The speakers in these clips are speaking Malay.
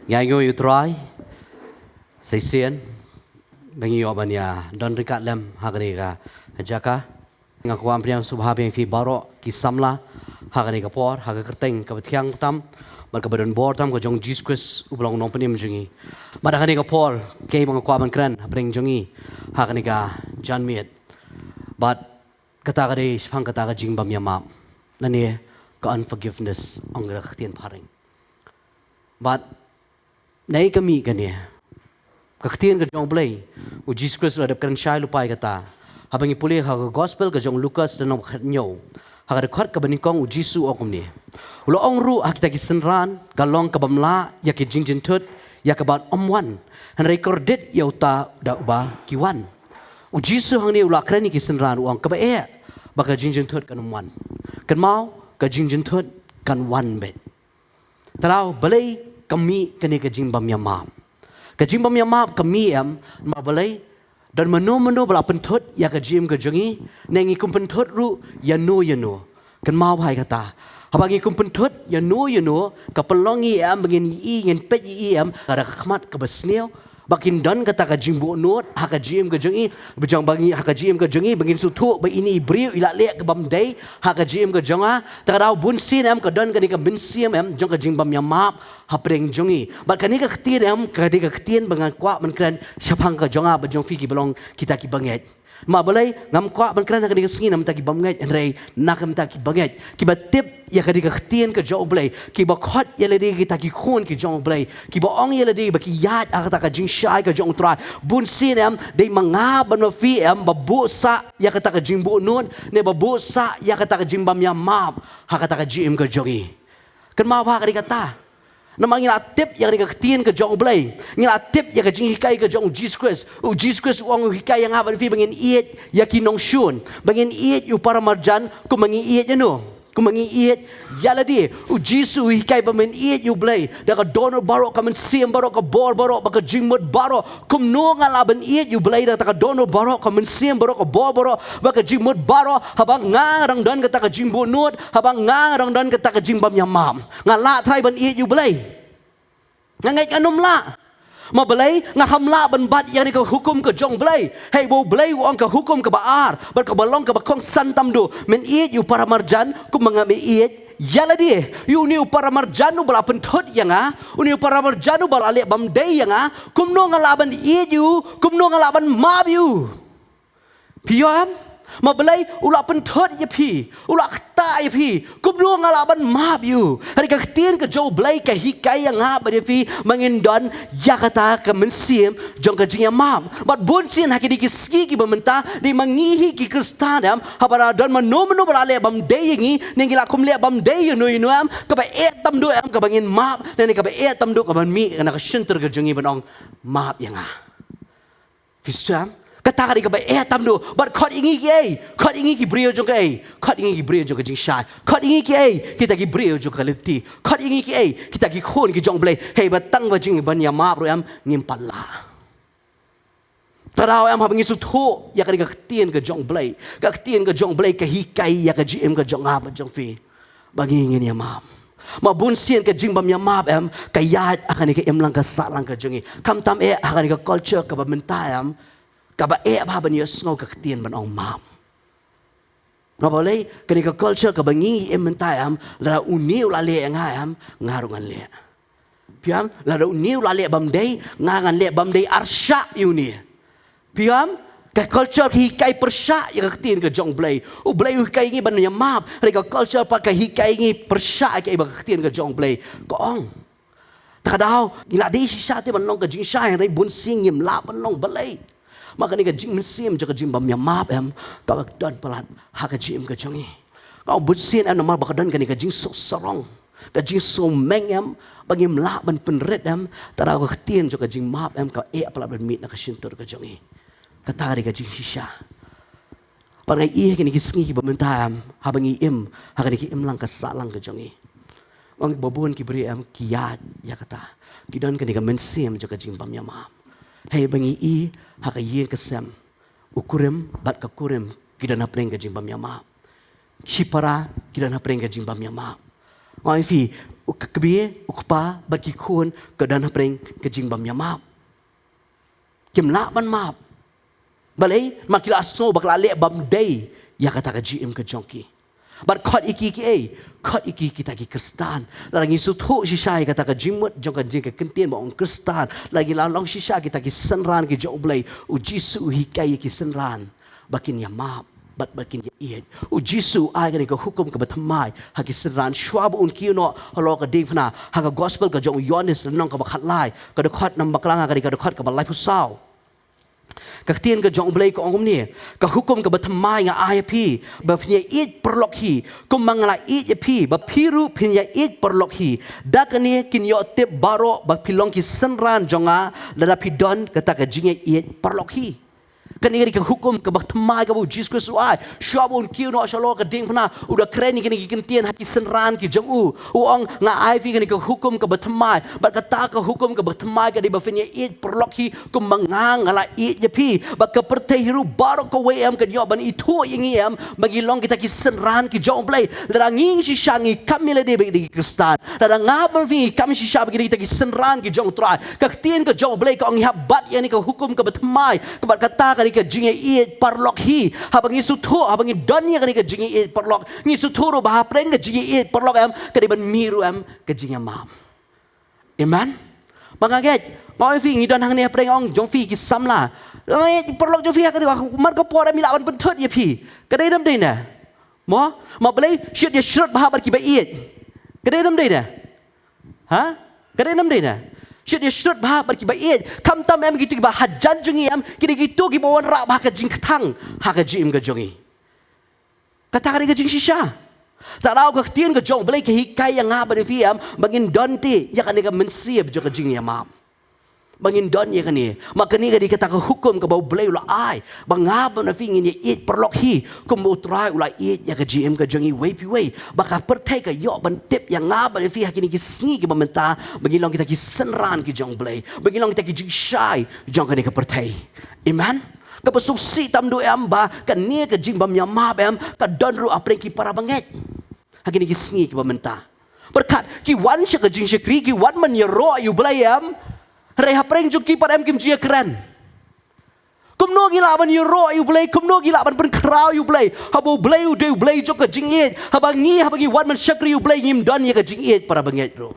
Ngayon yu try, say sian, bengi yo banya don rikat lem hagani ka jaka ngaku ampriam subhabi yang fi baro kisamla hagani ka por haga kerteng ka betiang tam bar ka badon bor tam ka jong Jesus ublong nong penim jongi bar hagani ka por ke bang ko ban kran bring jongi hagani ka jan miet but kata ka de phang kata ka jing bam yama nani ka unforgiveness ong ra khtian pharing but nay kami kania kaktian ka jong blay u Jesus Christ adap kan shai lupai kata habang ipuli ha gospel ka jong Lucas dan nyo ha ka record ka banikong u Jesus okum ni ulo ong ru akita ki senran kalong ka bamla ya ki jingjin tut ya ka bat omwan han recorded ya uta da uba kiwan u Jesus hang ni ula krani ki senran uang ka ba e baka jingjin tut kan omwan kan mau ka jingjin tut kan wan bet tarau balai kami kini ka jimbam yamam Kajimbam yang maaf kami mabalai dan menu bala pentut ya kajim kajongi nengi kum pentut ru ya no kan mau hai kata habangi kum pentut ya no kapelongi bangin i ngin pet i ada khmat ka besneo bakin dan kata kajimbo not hakajim kajongi bejang bangi hakajim kajongi bangin sutu ba ini ibriu ila le ka bamdai hakajim kajonga takadau bunsin ka dan ka binsim jong kajimbam yang maaf hapreng jongi bat kani ka khtir ka khtin bangan kwa man kran syapang ka jonga ba jong fiki belong kita ki banget ma balai ngam kwa man kran ka ni singi nam ta ki banget enrei nakam ta ki banget ki ba tip ya ka khtin ka jong blai ki ba khot ya le kita ki khun ki jong blai ki ba ong ya le ba ki yat aka ka jing shai ka jong tra bun sin de manga ban ma fi ba bu sa ya ka ta ka jing bu nun ne ba bu sa ya ka ta ka jing bam ya map ha ka ta ka jim ka jongi kan ma ba ka kata namang ngila tip yang dikaktiin ke jong blay ngila tip yang ke jing hikai ke jong Jesus Christ Jesus Christ uang hikai yang apa fi bangin iet yakinong shun bangin iet yu para marjan ku mangi iet ano ku mangi iet yala di Jesus hikai bangin iet yu blay da ka donor baro ka man sim baro ka bor baro ba ka jingmod baro kum no ngalaban iet yu blay da ka donor baro ka man sim baro ka bor baro ba ka jingmod baro habang ngarang dan ka ta ka jingbo not habang ngarang dan ka ta ka jingbam yamam ngala try ban iet yu blay Ngangai kanum la mabalai ngahamla ban bat yang ka hukum ka jong blai hey bo blai wong ka hukum ka baar bar ka balong ka bakong santam do men iet yu para marjan ku mangami iet yala di yu ni para marjanu bala pentot yang uni para marjanu bala le bam dei yang kumno ngalaban iet yu kumno ngalaban mab yu piam mabalai ula pentot ya pi ula kta ya pi kumno ngalaban mab yu hari ka khtin ka jo blai ka hikai yang ba de fi mangindon ya kata ka mensim jong ka jing mab but bonsin hakidi ki ski ki bamenta di mangihi ki kristadam habara don mano balale bam de yangi ningila kum le bam de no am ka ba etam do am ka bangin mab dan ka ba etam do ka ban mi kana ka shinter ka jongi banong mab yang fisam kata ka ba tam do but khot ingi ki brio jong khot ingi ki brio jong ka jing shy khot ingi ki kita ki brio jong ka leti khot ingi ki kita ki khon ki jong blai hey batang ba jing ban ya ma bro am ngim palla tarau am habangi su tho ya ka tien ka jong blai ka hikai ya ka gm ka jong ba jong fi bagi ngin ya mam mabun sien ka jing bam ya mab ka yat akan ka lang ka salang ka jongi kam tam akan ka culture ka ba mentayam kaba ba ban yes ngau ka tien ban ong mam no boleh kani ka culture ka bangi mentayam la uniu la le ngarungan le piam la uniu la le bam dei ngangan le bam dei arsha uni piam ka culture hikai persha ya ka tien ka jong blai blai hikai ngi ban ya map re ka culture pa ka hikai ngi persha ka ba ka tien ka jong blai ko ong takadau ila di sisa te ban long ka jing sha re bun sing yim la ban long balai maka ni ka jing mensim jaka jing bam ya map ka dan palat ha ka jing ka jongi kau busin normal baka dan ka ni ka jing so sarong ka jing so meng bangim la ban penret tara ka tien jaka jing map ka palat ban mit na ka shintur ka jongi ka tari ka jing shisha parai ka ni kisngi ki bamenta habangi ha ka ni ki lang ka salang ka jongi wang babun ki bri kiyat ya kata kidan ka ni ka mensim jaka jing bam ya map hey bangi hakayin kesem ukurim bat kakurim kidana preng ka jimbam yama shipara kidana preng ka jimbam yama Ngoi fi ukbie ukpa bagi kun ke dan apreng ke jing bam yamap. Kim la ban map. Balai makila asno bakla le bam day ya kata ke GM ke jongki. But kot iki kita ki Kristan. Lagi suthu shisha kata ka jimut jong ka jing ka kentien ba ong Kristan. Lagi lalong shisha kita ki senran ki jo blai u Jisu hikai ki senran. Bakin ya map bakin ya iet. U Jisu ai ka hukum ka batamai ha ki senran shwab un ki no halo ka ding phana ha ka gospel ka jong Yohanes nong ka bakhat lai ka de khot nam baklanga ka de khot ka balai pusau. Kaktian ke jong blai ko ongom ni ka hukum ke batamai nga IP ba pnya it perlok hi kum mangala it pi ba piru pnya it perlok hi dakani kin yo tip baro ba pilong ki senran jonga lada pidon kata ka jinge it perlok hi kani ke hukum ke batamai ka bu Jesus Christ ai shabun kiu no shalo ka ding phana uda kreni kini kentian haki senran ki jong u ong nga IP kani ke hukum ke batamai ba kata ka hukum ke batamai ka di ba pnya it perlok hi kum mangang ala it pi ba ka pertai hiru baro ko wem ka yo ban itu yingiem bagi long kita ki senran ki jong blai laranging si shangi kamile de bagi Kristan larangabang fi kam si sha bagi kita ki senran ki jong trai ka tien ka jong blai ka ong habat yani ka hukum ka batamai ka ba kata ka ka jinge it parlok hi habang isutho habang idania ka ka jinge it parlok ni suturo ba preng ka jinge it parlok am ka di ban miru am ka jinge mam. Amen. Mangaget ngoi fi ngidan hang ni preng ong jong fi ki samla perlok jo fiha ka mar ka pora mi lawan pentot ye pi kadai dam dei na mo balai shit ye shrut bah bar ki ba iet kadai dam dei na ha kadai dam dei na shit ye shrut bah bar ki ba iet kam tam em gitu ba hajan jungi em kini gitu ki bawan ra bah ka jing thang ha ka jim ka jongi kata ka jing shisha tarau ka tien ka jong balai ka hikai yang ha bar fi am bangin donti ya kan ka mensiap jo ka jing ya mam bangin don ya kani makani ka dikata ka hukum ka bau blay ula ai bangaba na fingin ya it perlok hi kum utrai ula it ya ka GM ka jangi way pi way baka pertai ka yo ban tip yang ngaba na fi hakini ki sngi ki bamenta bangilong kita ki senran ki jong blay bangilong kita ki jing shy jong kani ka pertai. Amen. Ka pasuksi tam do amba ka ni ka jing bam yama bam ka don ru apren ki para banget hakini ki sngi ki bamenta berkat ki wan sya ka jing syakri ki wan man ya ro yu blayam reha preng juki par em kim jia keren. Kum no gila ban euro you play, kum no gila ban pen krau you play. Habo play you do play jok ka jingit. Habangi habangi wan man syakri you play ngim don ye ka jingit para banget ro.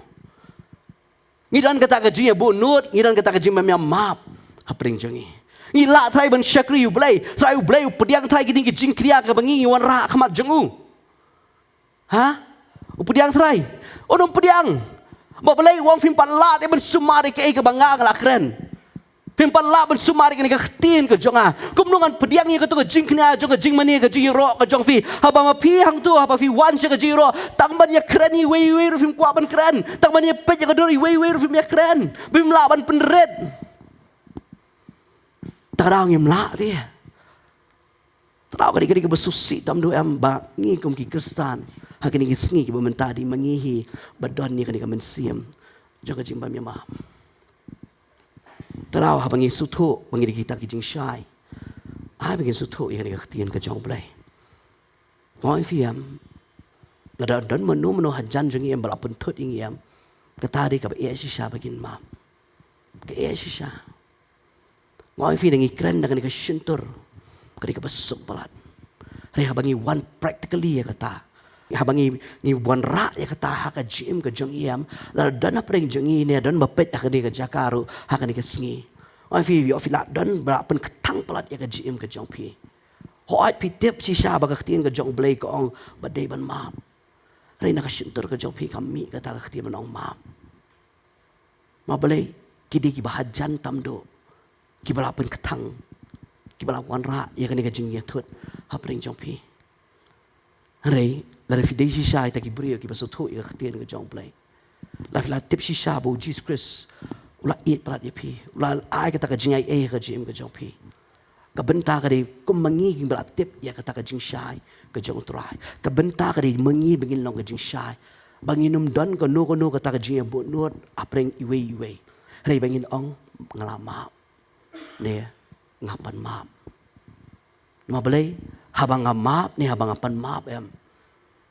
Ngidan kata ka jing bu nut, ngidan kata ka jing mem map ha preng jungi. Ngila try ban syakri you play, try you play pediang try kiting ki jing kriya ka bangi wan ra khamat jengu. Ha? Pediang try. Onong pediang Babalai wang film pala te ben sumari ke ke banga la keren. Film pala ben sumari ke ke tin ke jonga. Kum nungan pediang ye ke to ke jing knya jong ke jing mani ke jing ro ke jong fi. Haba ma pi hang tu haba fi wan se ke jing ro. Tang ban ye keren ni wei ru film kwa ban keren. Tang ban ye pet ye ke dori wei ru film ye keren. Bim la ban penret. Tarang yem la dia. Tarau ke ke besusi tam do am ba ngi kum ki Kristan. Hakini gisngi ki mentadi mengihi badon ni kani kamen siam jaga jimbam yama tarau ha bangi suthu bangi kita ki jing shai ai bangi suthu ya ni ka tien ka jong blai ngoi fiam la don menu hajan jing yam bala pun thut ing yam ka tadi ka e shisha bagin ma ka e shisha ngoi fi ngi kren dengan ka shintur ka ka besuk balat reha bangi one practically ya kata habangi ni buan ra ya kata haka jim ke jong iam la dana preng jong ini dan bapet haka ni ke jakaru haka ni ke sngi oi fi yo fi la dan bra pen ketang pelat ya ke jim ke jong pi ho ai pi tip si sha ba ka tien ke jong blai ko ong ba dei ban ma reina ka shintur ke jong pi kami kata ka tien ban ong ma blai kidi ki bahajan tam do ki bala pen ketang ki bala wan ra ya ke ni ke jing ya thut ha preng jong pi Rei, dari fidei shisha ita ki brio ki basotho i khtien ke jong play. La fila tip shisha bo Jesus Christ. Ula eat plat ye pi. Ula ai kata ka jingai ka jim ke jong pi. Ka benta ka di kum mangi ging bala tip ya kata ka jing shai ke jong trai. Ka benta ka di mangi bingin long ke jing shai. Banginum don ko no kata ka jing bo nuot apreng iwe. Rei bangin ong ngalama. Ne ngapan map. Mabalay habang map ni habang apan map em.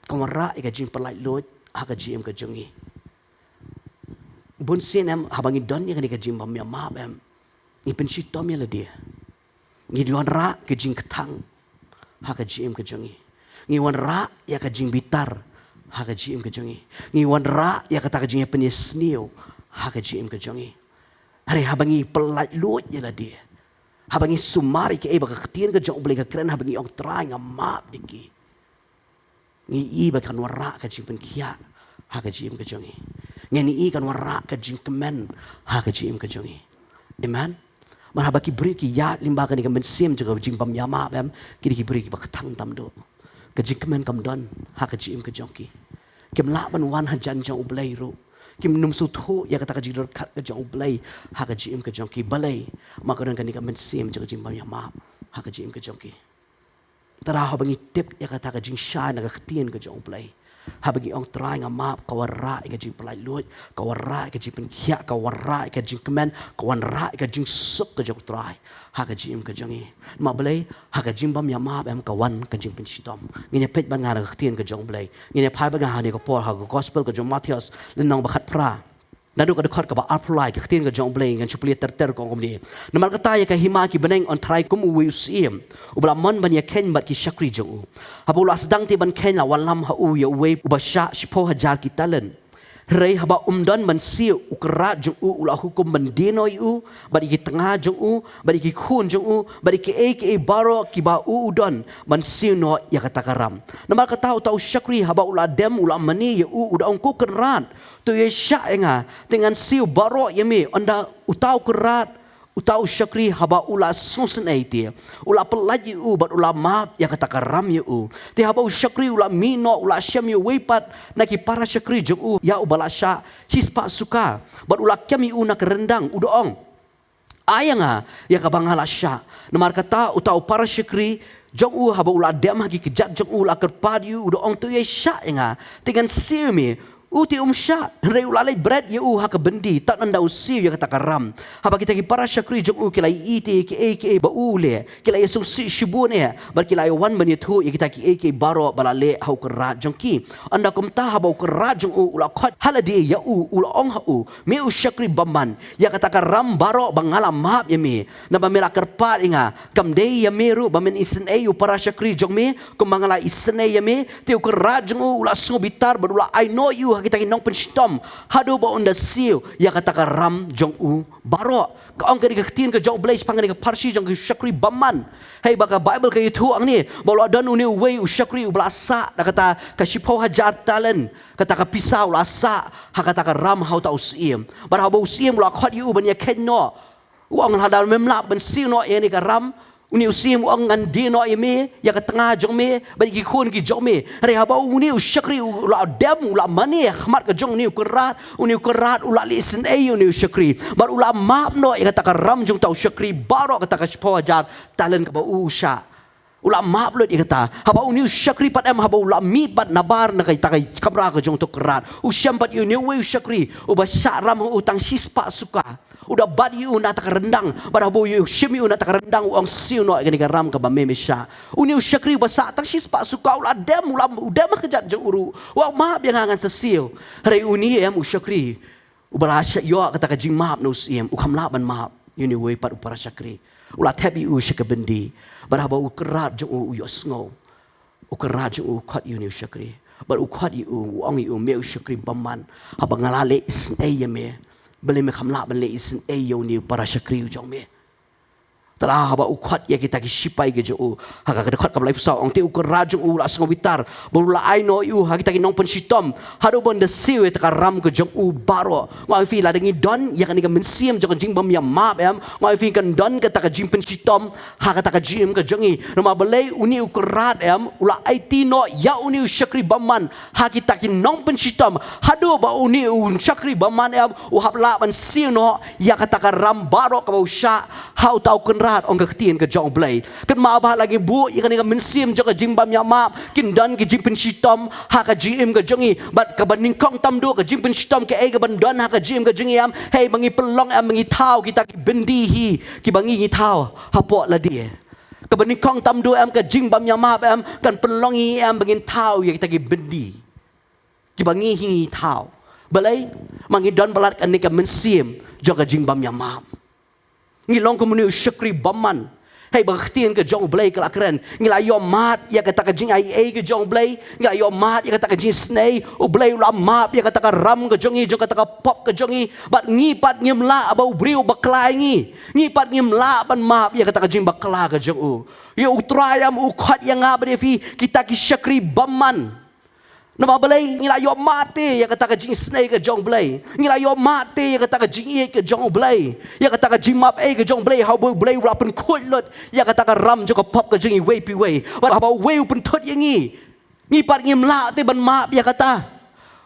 Kamara ika jing palai lot haka jim ka jongi bun sen em habangi don ya ka jim bam ya ma em ni pensi tom ya la dia ni diwan ra ka jing ketang haka jim ka jongi ni wan ra ya ka jing bitar haka jim ka jongi ni wan ra ya ka ta ka jing penis niu haka jim ka jongi hari habangi pelat lut ya la dia habangi sumari ke ba ka tien ka jong boleh ka keren habangi ong try ngama iki ni i ba kan wara ka jing pen kia ha ka jim ka jongi ni i kan wara ka jing kemen ha ka jim ka jongi amen man habaki beri ki ya limba ka ni ka men sim juga jing bam yama bam ki ki beri ki ba tang tam do ka jing kemen kam don ha ka jim ka jongi kem la ban wan ha jan jong blai ru kim num su tho ya kata ka jidor khat ka jong blai ha ka jim ka jongki balai ma ka kan ni ka men sim juga jing bam yama ha ka jim ka jongki tara ha bangi tip ya kata ka jing sha na ka tien ka jong play ha bangi ong try nga map ka warra ka jing play lut ka warra ka jing pen khia ka warra ka jing kemen ka warra ka jing suk ka jong try ha ka jing ka jongi ma blay ha ka jing bam ya map em ka wan ka jing pen shitom ngine pet ban nga ka tien ka jong blay ngine phai ba nga ha ni ka por ha ka gospel ka jong Matthias le nong ba khat pra nadu ka dekat ka ba apply ka tin ka jong blay ngan chupli ter ko ngomni namal kata ya ka hima ki beneng on try kum u usim ubla man ban ya ken bat ki shakri jong habula sedang ti ban ken la walam ha u ya we ubasha shipo hajar ki talen rei haba umdon man siu ukra jong u ula hukum ban dino u badi ki tengah jong u badi ki khun jong u badi ki e baro ki ba u udon man siu no ya kata karam namal kata u tau shakri haba ula dem ula mani ya u uda ongku keran tu ye sya enga dengan siu baro yemi anda utau kerat utau syakri haba ula susun aiti ula pelaji u bat ula map ya kata karam ya u ti haba syakri ula mino ula syam ya wepat naki para syakri jeng u ya ubala sya cispa suka bat ula kami u nak rendang udoong ayanga ya kabangala sya namar kata utau para syakri jong u haba ula dem hagi kejat jong u ula kerpadi u udoong tu ye sya enga dengan siu mi uti umsya rei ulalai bread ya haka bendi tak nanda usi ya kata karam haba kita ki para syakri jong kilai iti ki ba ule kilai yesu si shibune bar kilai wan bani thu ya kita ki baro balale hau kerat jong ki anda kumta haba kerat jong ula khat haladi ya ula ong hau me syakri baman ya kata karam baro bangala map ya me na ba mela kerpat inga kam dei ya meru ba men isen para syakri jong me kumangala isen ya me tiu kerat jong ula sobitar badula I know you kita kinong penstom hadu ba onda siu ya kata ka ram jong u baro ka ong ka dikatin ka jong blaze pangan ka parsi jong syakri baman hey baka bible ka itu ang ni bolo dan uni way u syakri u blasa da kata ka shipo hajar talen kata ka pisau lasa ha kata ka ram hau ta usiem bar ha ba usiem la khot yu ban ya kenno uang hadal memla ban siu no ye ni ka ram uni usim uang ngan dino ime ya ka tengah jong me bagi ki khun ki jong me re haba uni syakri ula dem ula mani khmat ka jong ni kurat uni kurat ula listen ay uni syakri bar ula map no ya kata ka ram jong tau syakri baro kata ka shpojar talen ka ba usha ula map lo ikata haba uni syakri pat em haba ula mi pat nabar na kay takay kamra ka jong to kurat usyam pat uni we syakri uba syaram utang sispa suka udah badi una tak rendang pada boyu shimi una tak rendang uang siu no gani garam ka bamme mesha uni syakri basa tak sispa suka ula dem ula udem kejat je uru uang maap yang angan sesiu hari uni em syakri ubalasya yo kata ka jing maap no siem ukam laban maap uni we pat upara syakri ula tabi u syakabendi pada ba ukrat je u yosngo ukrat je u khat uni syakri bar ukhat u uang u me syakri baman haba ngalale is ayame beli me khamla beli isin ayo ni para syakri jong me tara ba ukhat ya kita ki sipai ge jo ha ka dekat ka blai pusau ong te ukar rajung ula sengobitar borula I know you ha kita ki nong pen sitom hadu bon de siwe ta ram ke jong u baro ngai fi la dengi don ya kan ni men siem jong jing bam ya map em ngai fi kan don ka ta ka jing pen sitom ha ka ta ka jim ka jongi nama belai uni ukrat em ula IT no ya uni syakri baman ha kita ki nong pen sitom hadu ba uni syakri baman em u hapla ban siu no ya ka ta ka ram baro ka usha how tau kan ong ka tien ka jong blai kan ma ba lagi bu ikan ka mensim jo ka jing bam ya map kin dan ki jing pen sitom ha ka gm ka jongi bat ka baning kong tam do ka jing pen sitom ka e ka ban don ha ka gm ka jongi am hey mangi pelong am mangi tau kita ki bendi hi ki bangi ngi tau ha po la dia ka baning kong tam do am ka jing bam ya map am kan pelongi am bangin tau ya kita ki bendi ki bangi hingi tau balai mangi don balat kan nika mensim jaga jimbam ya mam ngi long ko muni syakri baman hey baghtien ke jong blay kala keren ngila yo mat ya kata ka jing ai ke jong blay ngila yo mat ya kata ka jing snay u blay ula map ya kata ka ram ke jongi jong kata ka pop ke jongi bat ngi pat ngim la abau briu baklai ngi pat ngim la ban map ya kata ka jing bakla ke jong u yo utrayam u khat yang ngabri fi kita ki syakri baman nama balai ngila yo mate ya kata ka jing snay ke jong blay ngila yo mate ya kata ka jing e ke jong blay ya kata ka jing map e ke jong blay how blay rapen kulut ya kata ka ram jo ka pop ke jing way pi way how way pen thot yang ngi pat ngim la te ban map ya kata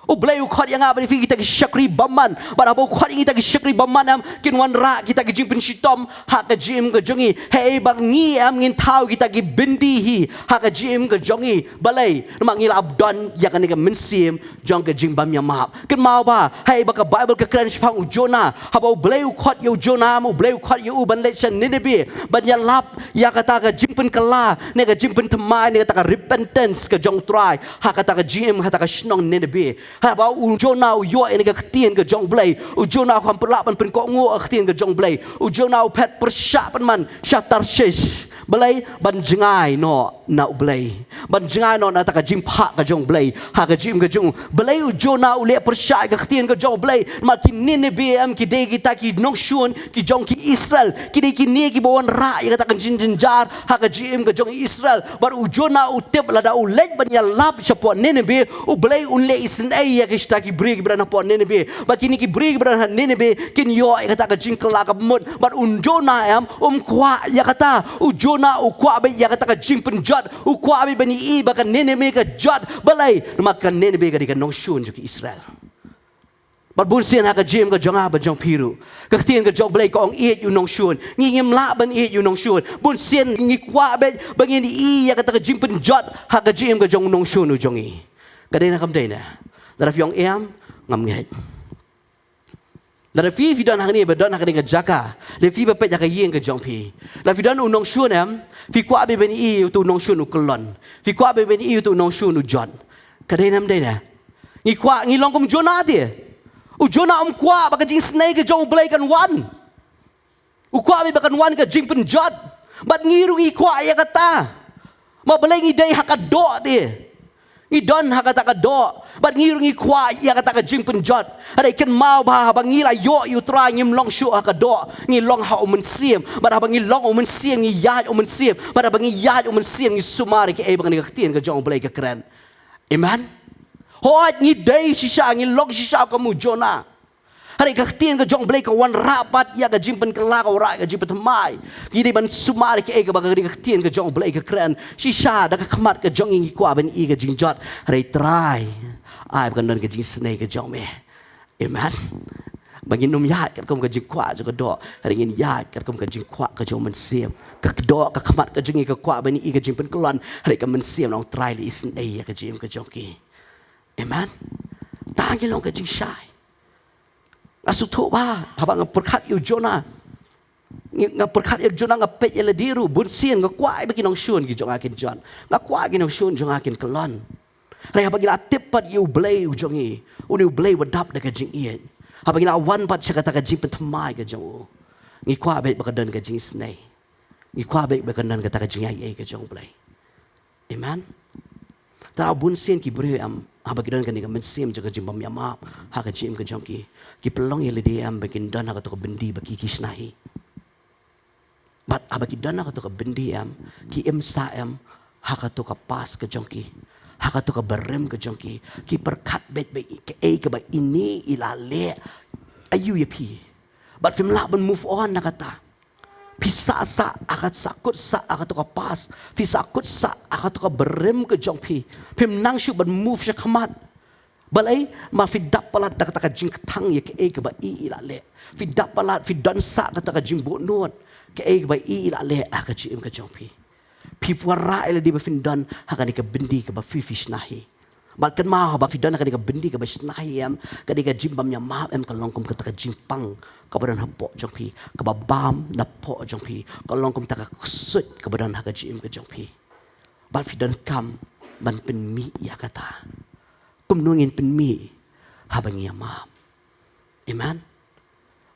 o blay u khat yang ngabri fi kita ki syakri baman ba how khat kita ki syakri baman am kin wan ra kita ki jing pen shitom ha ka jim ke jongi hey bang ngi am ngin tau kita ki bindi hi ha ka jim ke jongi balai nama ngil abdon ya kan ka mensim jong ke jing bam ya map kin mau ba hey ba ka bible ka kran shpang u jona ha ba blay u khat yo jona mu blay u khat yo ban lechen ninibi ban ya lap ya kata ka jing pen kala ne ka jing pen thamai ne kata ka repentance ka jong try ha kata ka jim kata ka shnong ninibi ha ba u jona u yo ne ka ktien ka jong blay u jona kham pelak ban pen ko ngo ktien ka jong blay u jona u pet persyak pan man shatar shish balai ban jengai no na blay ban jengai no na ta ka jim pha ka jong blay ha ka jim ka jong blay u jona u le persyak ka ktien ka jong blay ma ki ninibi am ki de kita ki nong shun ki jong ki Israel ki de ki ne ki bawon ra ya kata kan jin jar ha ka jim ka jong Israel bar u jona u tep la da u lek ban ya lap chapo ninibi u blay un le isn ai ya ki sta ki brig bran po ninibi ba kini ki brig bran ninibi kin yo ya kata ka jing kala ka mut bar un jona am kwa ya kata u jona u kwa be ya kata ka jing pen jot u kwa be bani i ba ka ninibi ka jot balai makan ninibi ka di ka nong shun jo ki Israel bar bun sien ha ka jim ka jong ba jong piru ka tien ka jong blay ko ong i yu nong shun ngi ngim la ban i yu nong shun bun sien ngi kwa be bangin i ya kata ka jing pen jot ha ka jim ka jong nong shun u jong i ka de na kam de na dar fyong em ngam ngai dar fi don ha ni ba don ha ka jaka le fi ba pe ya ka yin ka jong pi la fi don u nong shun em fi kwa be ben i tu nong shun u klon fi kwa be ben i tu nong shun u jon ka de nam de na ngi kwa ngi long kom jona ti u jona kwa ba ka jing snake ka jong blay kan wan u kwa be ba kan wan ka jing pen jot bat ngi ru ngi kwa ya kata ma blay ngi dai ha ka do ti ngi don ha kata ka do bat ngi ngi kwa ya kata ka jing pen jot ada ikan mau ba ba ngi la yo yu tra ngim long shu ha ka do ngi long ha o men siem bat ba ngi long o men siem ngi ya o men siem bat ba ngi ya o men siem ngi sumari ke e ba ngi ka tien ka jong blay ka kran amen hot ngi dai shisha ngi long shisha ka mu jona hari ka tien ka jong blay ka wan rapat ya ka jing pen kala ka ra ka jing pen mai ki ban sumari ke e ka ba ka tien ka jong blay ka kran shisha da ka khamat ka jong ngi kwa ben i ka jing jot hari try ai ba kan ka jing snake ka jong me amen bagi num yat ka kom ka jing kwa jo ka do hari ngin yat ka kom ka jing kwa ka jong men siem ka do ka khamat ka jing ka kwa ben i ka jing pen klon hari ka men siem long try li isn ai ya ka jing ka jong ki amen ta ngi long ka jing shai asu tho ba haba nga perkhat yu jona nga perkhat yu jona nga pet yele diru bun sien nga kwai bagi nong shun gi jong akin jon nga kwai gi nong shun jong akin kelon rai haba gi la tepat yu blay u jongi uni blay wadap da ka jing ien haba gi la wan pat chakata ka jing pentmai ka jong ngi kwa bet baka dan ka jing snai ngi kwa bet baka dan ka ta ka jing ai ka jong blay amen ta bun sien ki bre am haba gidan kan dengan mensim jaga jimbam yama ha ka jim ka jongki ki pelong yele dia am bakin dan ha ka to bendi baki kisnahi bat haba gidan ha ka to bendi am ki emsa am ha ka to pas ka jongki ha ka to berem ka jongki ki perkat bet be ke e ka ba ini ilale ayu ya pi bat fim la ban move on na kata Pisa sa akat sakut sa akat to pas pisa sakut sa akat to berem ke jong pi pim nang shu ban move sha khamat balai ma fi dapalat dak tak jing tang ye ke e ke ba i ila le fi dapalat fi don sa ka tak jing bo not ke e ke ba i ila le akat jim ke jong pi puara ele di ba fin don ha ka ni ke bendi ke ba fi fish nahi Balkan mah ba fi don ka ni ke bendi ke ba nahi am ka ni ke jim bam nya ma em ka long kum ka tak jing pang kabadan hapo jong pi kababam na po jong pi kalong kum taka kusut kabadan haga jim ke jong pi bal fidan kam ban pen mi ya kata kum nungin pen mi habang yamam. Amen.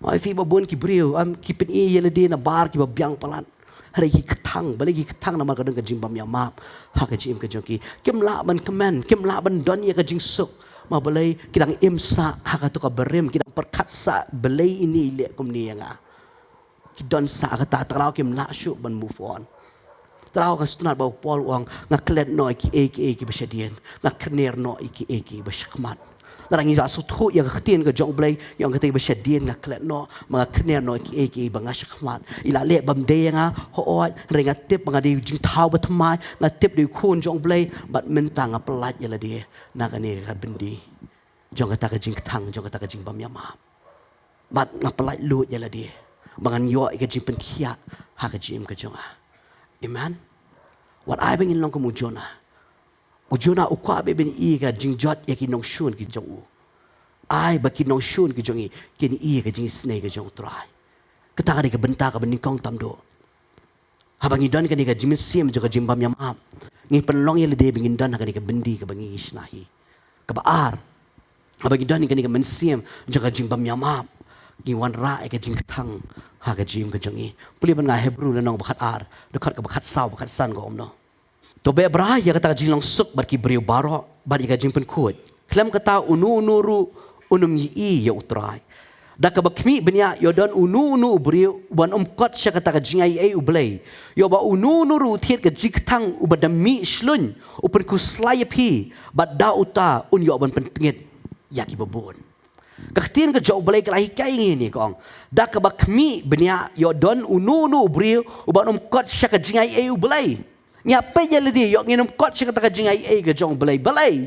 Ai fi babon ki brio am ki pen e yele de na bar ki babyang palan. Hari ki ketang balik ki ketang nama kadang ka jimbam yamam ha ka jim ka jongki kem la ban kemen kem la ban don ya ka jing suk ma balai kidang imsa ha ka tu ka berem kidang perkat sa balai ini le kum ni nga ki don sa ka ta trao kem la shu ban move on. Trao ka stunat bau pol wang ngaklet no ki ki besyadien ngakner no ki besyakmat. Narang ija sutu yang ketien ke jong blay yang ketai besyadien ngaklet no ngakner no ki bangasyakmat. Ila le bam de nga hoot renga tip ngadi jing tau batmai ngatip di kun jong blay bat mentang apelat yala dia nakane ka bendi. Jong kata ka jing tang jong kata ka jing bam yama. Bat ngapelat lut yala dia. Bangan yo ka jing pentia ha ka jim ka jong. Amen. What I bring in long kamu Jonah. Jonah ukwa be ben I ka jing jot ya ki nong shun ki jong u. I ba ki nong shun ki jong I ki I ka jing snake ka jong try. Kata ka di ka benta ka bening kong tamdo. Habang idon ka di ka jing sim jo ka jing bam yam am. Ngi penlong ya le de bingin don ka di ka bendi ka bangi isnahi. Ka baar. Habang idon ka di ka mensim jo ka jing bam yam am. Ngi wan ra ka jing tang ha ka jim ka jongi puli ban nga Hebrew na nong bakat ar dekat ka bakat saw bakat san ko omno to be bra ya kata jing lang suk bar ki breu baro bar ka jing pen kut klem kata unu nuru unum yi ya utrai da ka bakmi benya yo don unu breu ban kot sya kata ka jing ai ublei yo ba unu nuru thiet ka jik tang ubadami slun upen ku slai pi bad da uta un yo ban pen tingit ya ki babon Kaktin ke jauh balik lahi kai ni kong. Dak ke bakmi benya yo don unu brio uban kot syaka jingai belai. Nyapet je ledi yo nginum kot syaka taka jingai ke jong belai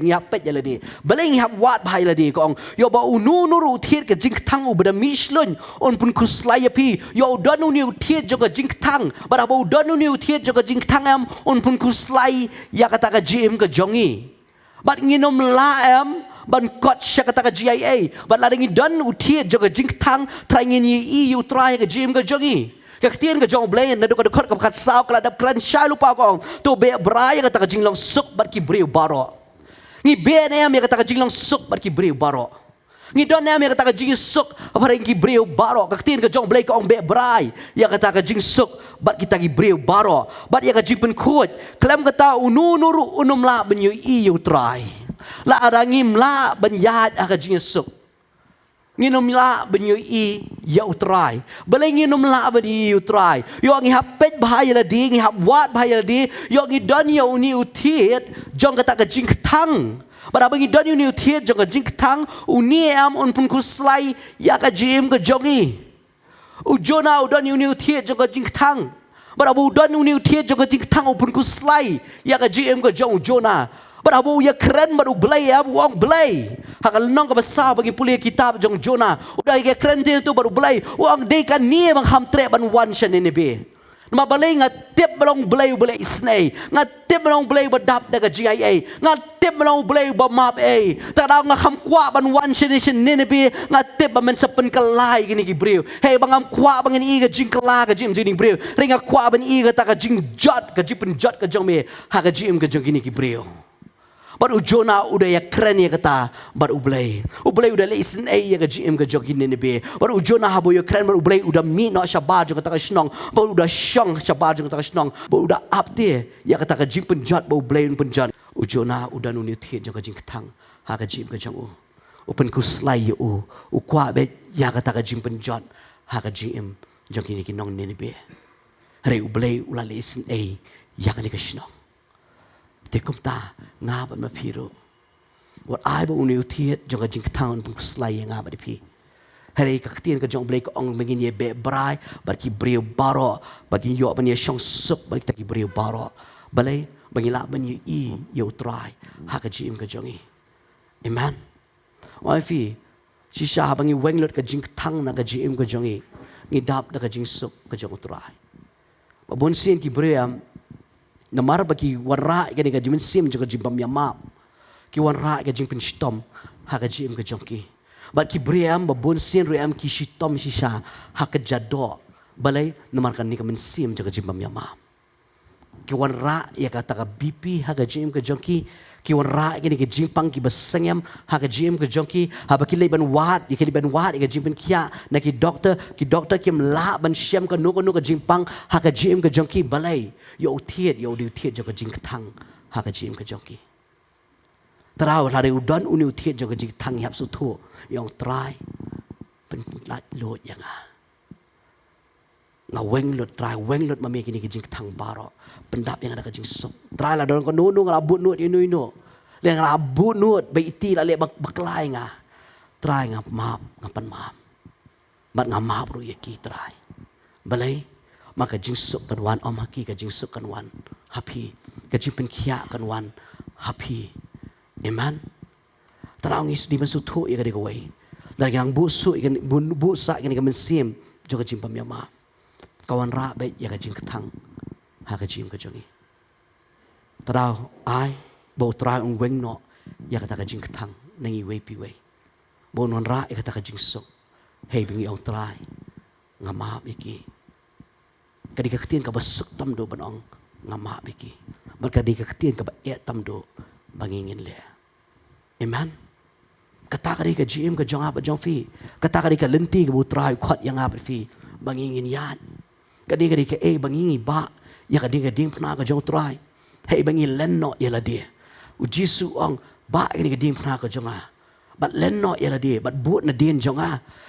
nyapet je ledi. Belai ngap wat bahai ledi kong. Yo ba unu ru thiet ke jing tang ubada mislun on pun kuslaya pi yo don unu thiet joka jing tang bara ba don unu thiet joka jing tang am on pun kuslai ya kata ka jim ke jongi. Bat nginum la am ban kot sya kata ka GIA ban ladingi don utiet joga jing tang traingin yi you try ka jim ka jongi ka ktien ka jong blain na duka ka kat saw kala dap kran sya lupa ko to be braya kata ka jing long suk bat ki breu baro ngi be ne am kata ka jing long suk bat ki breu baro ngi don ne am kata ka jing suk apa ki breu baro ka ktien ka jong blai ka ong be brai ya kata ka jing suk bat kita ki breu baro bat ya ka jing pen kut klem kata unu nuru unum la ben you try la arangim la banyad aka jingsuk nginom la banyo I ya utrai balay nginom la bani utrai yo ngi hapet bahaya la di ngi hapwat bahaya la di yo ngi don yo uni utiet jong kata ka jing tang bara bangi don uni utiet jong ka jing tang uni am on pun kuslai ya ka jim ka jongi ujona udon uni utiet jong ka jing tang bara bu don uni utiet jong ka jing tang on pun kuslai ya ka jim ka jong ujona Barabu ya keren baru belai ya uang belai. Hakal nong ke besar bagi pulia kitab jong Jonah. Udah ya keren tu baru belai. Uang dekan ni bang hamtre ban wan shan ini be. Nama balai ngatip belong belai belai isnai. Ngatip belong belai badap daga GIA. Ngatip belong belai bamap Tadau ngaham kuat ban wan shan ini be. Ngatip ban sepen kelai gini gibriu. Hey bangam kuat bangin i ke jing kelai ke jim jing briu. Ringa kuat ban i ke tak ke jing jot ke jipun jot ke jong me. Ha ke jim ke jong gini gibriu. Baru Jonah udah ya keren ya kata baru ublay udah listen ya ke GM ke jokin ni be baru Jonah habo ya keren baru ublay udah mi no shabar jo kata ka snong baru udah syong shabar jo kata ka snong baru udah up dia ya kata ka jing penjat baru ublay penjat Jonah udah nuni thiet jo ka jing ketang ha ka jim ke jong open kuslai u kwa be ya kata ka jing penjat ha ka GM jokin ni kinong ni be hari ublay ula listen ya ka ni ka snong Tekum ta ngaban mapiro. What I ba uni utiet jong jing town pun slay ngaba di pi. Hari ka ktien ka jong blake ong mengin ye be brai bar ki breu baro bagi yo ban ye shong sup bagi ta ki breu baro. Balai bagi la ban ye I yo try ha ka jim ka jongi. Amen. Wai fi si sha bangi wenglot ka jing tang na ka jim ka jongi. Ngidap na ka jing sup ka jong try. Babon sin ki breu Namar bagi warra ka ni ka jimin sim jo ka jimbam yamap. Ki warra ka jing penstom ha ka jim ka jongki. Bat ki briam babon sin riam ki shitom sisa ha ka jado. Balai namar kan ni ka men sim jo ka jimbam yamap. Kiwan ra ya kata ka BP ha ka jim ka jongki kiwan ra gini ka jimpang ki basengem ha ka jim ka jongki ha ba ki ban wat ya ki ban wat ya ka jimpen kia na ki doktor kim la ban syam ka no ka jimpang ha ka jim ka jongki balai yo thiet jo ka jing thang ha ka jim ka jongki Terau la de udon uni thiet jo ka jing thang yap su thu yong try pen lat lot yang nga weng lot try weng lot mami kini kijing thang baro pendap yang ada kijing sok try la don ko nu nga but nuot inu le nga but nuot be iti la le baklai nga try nga map nga pan map mat nga map ru ye ki try balai maka jing sok kan wan om haki ka jing sok kan wan happy ka jing pen khia kan wan happy amen tarang is di masu thu ye ka de ko wai la yang bu su kan bu sa kan ka men sim jo ka jing pam ya ma kawan ra baik ya kajing ketang ha kajim kajongi tadau ai bo try ung weng no ya kata kajing ketang nangi we pi we bo non ra ya kata kajing sok hey bingi ong try ngama iki kadi ka ketien ka basuk tam do banong ngama iki berkadi ka ketien ka ba e tam do bangingin le amen kata kadi ka jim ka jong apa jong fi kata kadi ka lenti ka bo try khot yang apa fi bangingin yan kadi ke bangingi ba ya kadi pernah ka jong try hey bangi lenno ya la dia ujisu ong ba kadi pernah ka jong bat lenno ya la dia bat buat na din jong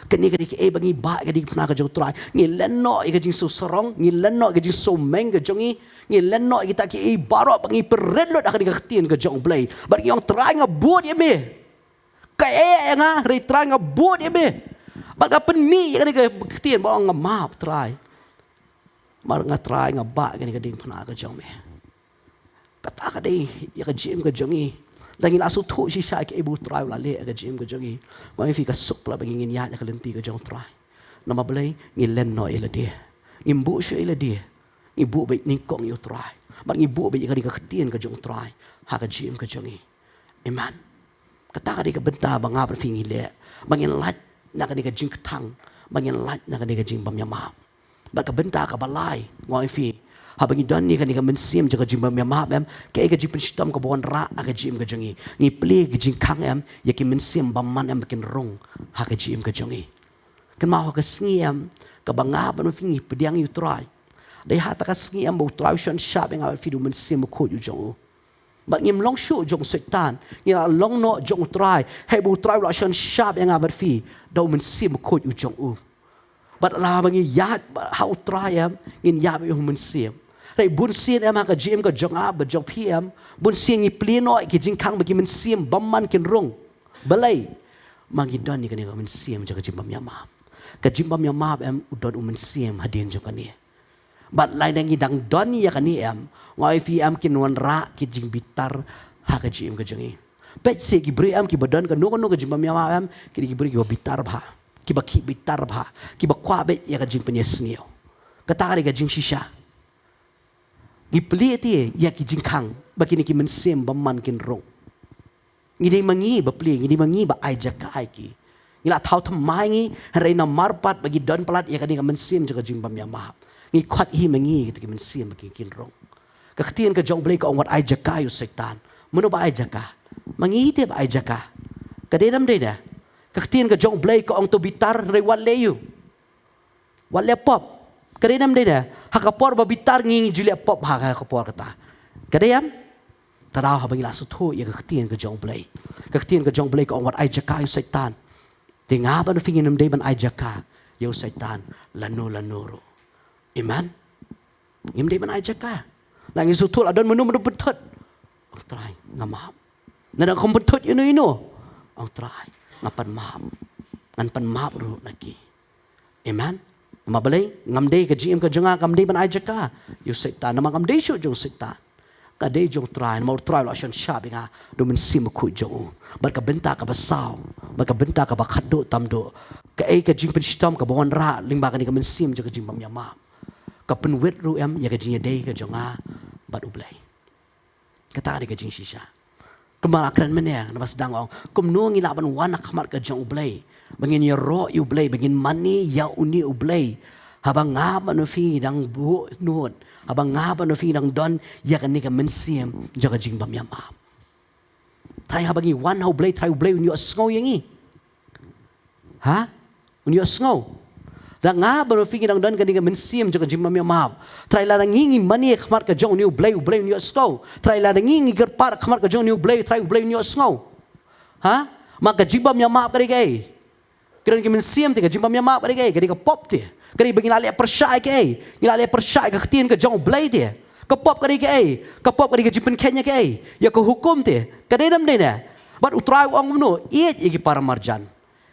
kadi ke bangi ba kadi pernah ka jong try ngi lenno ya kadi so sorong ngi lenno kadi so meng ka jongi ngi lenno kita ki baro bangi perret lot kadi ka tien ka jong blai bat yong try nga buat ya me ka nga re try nga buat ya me bat ka penmi kadi ka tien ba nga map try mar nga try nga ba gani kading phana ka jong me kata ka dei ya ka jim ka jongi dangi la su thu si sai ke ibu try la le ka jim ka jongi ma fi ka suk pla bangin ya ka lenti ka jong try na ma blai ngi len no ila dia ngi bu shu ila dia ngi bu be ni kong yo try ba ngi bu be ka di ka tien ka jong try ha ka jim ka jongi amen kata ka dei ka benta ba nga fi ngi le bangin lat na ka di ka jing thang bangin lat na ka di ka jing bam ya ma Baka benta ka balay ngoi fi habang idon ni kani ka mensim jaga jimba ya ma em ke ka jipin stam ka bon ra ka jim ka jongi ni ple ka jing khang em ya ki mensim bamman em kin rong ha ka jim ka jongi kan ma ka sngiam ka banga ban fi ngi pediang yu try dai ha ta ka sngiam bo try shon sharp nga fi du mensim ko yu jong ba ngim long shu jong setan ni la long no jong try he bo try la shon sharp nga bar fi do mensim ko yu jong But la bangi yat how try am ngin yat yung mensim. Rai bun sin am ka jim ka jong a ba jong pm bun sin ngi pleno ki jing khang ba ki mensim bamman kin rong. Balai mangi don ni kan ka mensim jaga jim bam yama. Ka jim bam yama am udon mensim hadin jong kan ni. But lai dangi dang don ni ya kan ni am ngai fi am kin wan ra ki jing bitar ha ka jim ka jongi. Pet se ki bre am ki badon ka no ka jim bam yama am ki bre ki bitar ba. Kiba ki bitar ba kiba kwa be ya ka jing penyesnio kata ka jing shisha gipli ti ya ki jing khang bakini ki mensem bamman kin rong ngidi mangi ba pli ngidi mangi ba ai jakai ki ngila thau thamai ngi reina marpat bagi don plat ya ka ding mensem jaga jing bam ya ma ngi khat hi mangi ki mensem bagi kin rong ka khtien ka jong blai ka ong wat ai jakai setan mono ba ai jaka mangi te ba ai jaka ka denam de da Kaktiin ka jong blay ka ong to bitar re waleyu. Wale pop. Kadinam din na. Hakapor ba bitar ngingi julia pop hakapor kata. Kadayam. Taraw habang ila sutho ya kaktiin ka jong blay. Kaktiin ka jong blay ka ong wat ay jaka yung saitan. Tingaban fingin nam day man ay jaka yung saitan lano ro. Amen. Ngim day man ay jaka. Nangin sutho adon manu pentot. Ang try ngamahap. Nanang kompentot ino. Ang try. Ngan pan maap ro naki. Amen. Mabalay ngamday ka GM ka janga ngamday ban ajaka. Yo setan nama ngamday syo jong setan. Kaday jong try mau try lo asyon shabi nga do men sim ku jong. Barka benta ka basaw. Barka benta ka bakado tamdo. Ka ay ka jing pen stom ka bawon ra ling ba ka ni ka men sim jong ka jing bam yama. Ka pen wet ro em ya ka jing day ka jonga bad ublay. Kata ka jing shisha. Kemarakran menang, nabas dangong. Kumnuang ilaban wana kamat ka jang ublay. Bangin ya ro ublay, bangin mani ya uni ublay. Habang ngaba no fi dang bu nuot. Habang ngaba no fi dang don ya kan ni ka mensiam jaga jing bam ya ma. Try habang i one how blay try blay unyo sngo yang i. Ha? Unyo sngo. Dang ngaba no fi dang don kan ni ka mensiam jaga jing bam ya ma. Try la dang ngi mani khmar ka jong unyo blay unyo sngo. Try la dang ngi gerpar khmar ka jong unyo blay unyo sngo. Ha? Maka jing bam ya ma ka ri Kira ni mensiam te ka jing bam ya ma ka ri ka pop te. Kari bagi lali persyai ke ai. Lali persyai ke ketin ke jong blai dia. Ke pop kari ke ai. Ke pop kari ke jipen Kenya ke ai. Ya ke hukum te. Kadai dam dena. Bat utrai ong mno. Iet iki para marjan.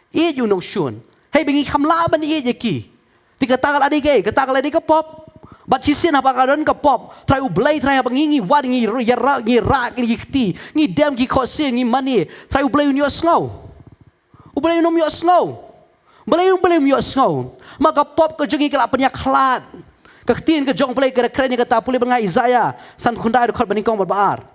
Iet yu nong shun. Hei bagi khamla ban iet iki. Tika takal adi ke ai. Ke takal adi ke pop. Bat sisin apa kadon ke pop. Trai blai trai apa ngi wad ngi ra ngi kti. Ngi dem ki khosi ngi mani. Trai blai unyo snow. Ublai unom yo snow. Belai yo snow. Maka pop ke jengi kelak penyaklat. Ketin ke jong pelai ke keren kata pulih bengai Isaiah. San kundai dekat benikong berbaar.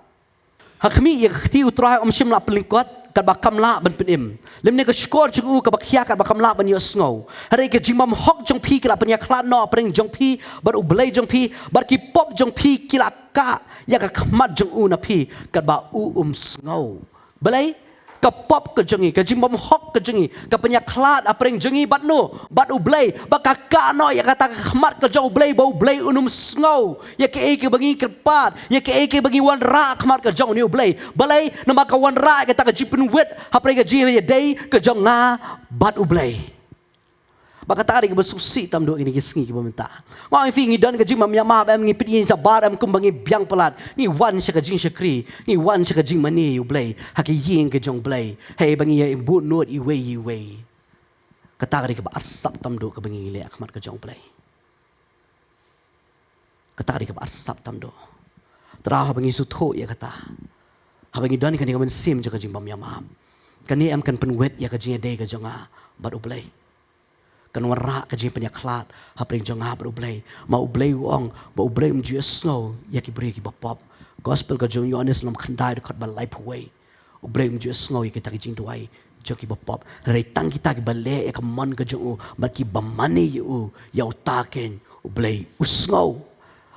Hakmi ya keti utrai shim la pelingkot kat bakam la ben penim. Lemne ke skor jengu ke bakhia kat bakam la ben yo snow. Hari ke jimam hok jong pi kelak penyaklat no pering jong pi bar ublai jong pi bar ki pop jong pi kelak ka ya ke khmat jong u na pi kat ba snow. Belai ke pop ke jengi ke jimbom hok ke jengi ke penyaklat apring jengi bat no bat ublay bakaka no ya kata khmat ke jong ublay bau ublay unum snow ya ke ke bangi kerpat ya ke bangi wan ra khmat ke jong ni ublay balai nama ka wan ra kata ke jipen wet apring ke ji ya day ke jong nga bat ublay baka tari ke besusi tam do ini kisngi ke meminta wa fi ngi don ke jing mam ya ma am ngi pidi sa bar am kum bangi biang pelat ngi wan sha ke jing shakri ngi wan sha ke jing mani ublay haki ying ke jong blay hey bangi ya ibu not i way kata ke ba arsap tam do ke bangi le akhmat ke jong blay kata ke ba arsap tam do tra bangi su tho ya kata ha bangi don ke ni men sim ke jing mam ya ma kan ni am kan pen wet ya ke jing day ke jonga bat ublay kan warra ka jing penyaklat hapring jong ha ublay ma ublay ong ba ublay snow ya ki bre ki bapop gospel ka jong yones lam khandai dekat ba life away ublay snow ya kita ki jing duai joki bapop rei tang kita ki bale ya ka man ka jong ba ki bamani yu ya utaken ublay snow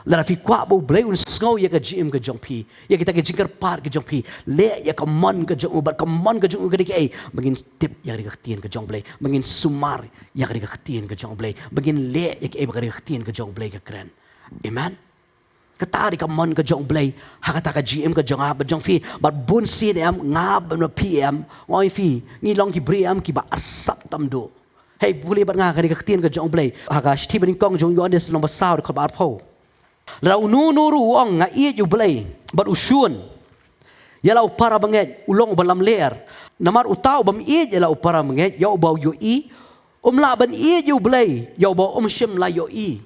lara fi kwa ba ublay snow ya ka jim ka jong pi ya kita ki jingkar par ka jong pi le ya ka man ka jong ba ka man ka jong ka ki ai bangin tip ya ka tien ka jong blay bangin sumar ya ka tien ka jong blay bangin le ya ka ka tien ka jong blay ka kren amen kata ka man ka jong blay ha kata ka gm ka jong ba jong fi ba bun si am ngab no pm oi fi ni long ki briam ki ba arsap tam do hey boleh ba nga ka tien ka jong blay ha ka sti baning kong jong yon des no ba saw ka ba pho Lau nuru ong nga iet yu blay bat usyun yalau para banget ulong balam leer namar utau bam iet yalau para banget yau bau yu i la ban iet yu blay yau bau shim la yu i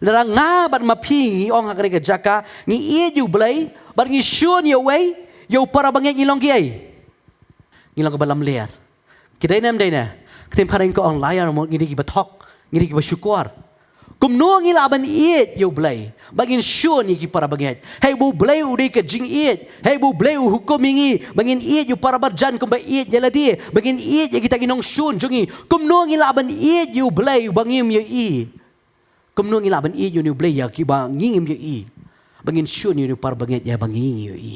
lara nga bat mapi ong hakare ka jaka ngi iet yu blay bat ngi syun yu way yau para banget ngilong kiai ngilong balam leer kidai nam dai na ketem pareng ko ong layar mo ngidi ki batok ngidi ki basyukur kumno ngila ban iet yu blay bagin syun iki para baget hey bu blay udi ke jing iet hey bu blay hukum ingi bagin iet yu para barjan kum ba iet jala dia bagin iet ya kita ginong syun jungi kumno ngila ban iet yu blay bangim yu i kumno ngila ban iet yu ni blay ya ki bangim yu i bagin syun yu para baget ya banging yu i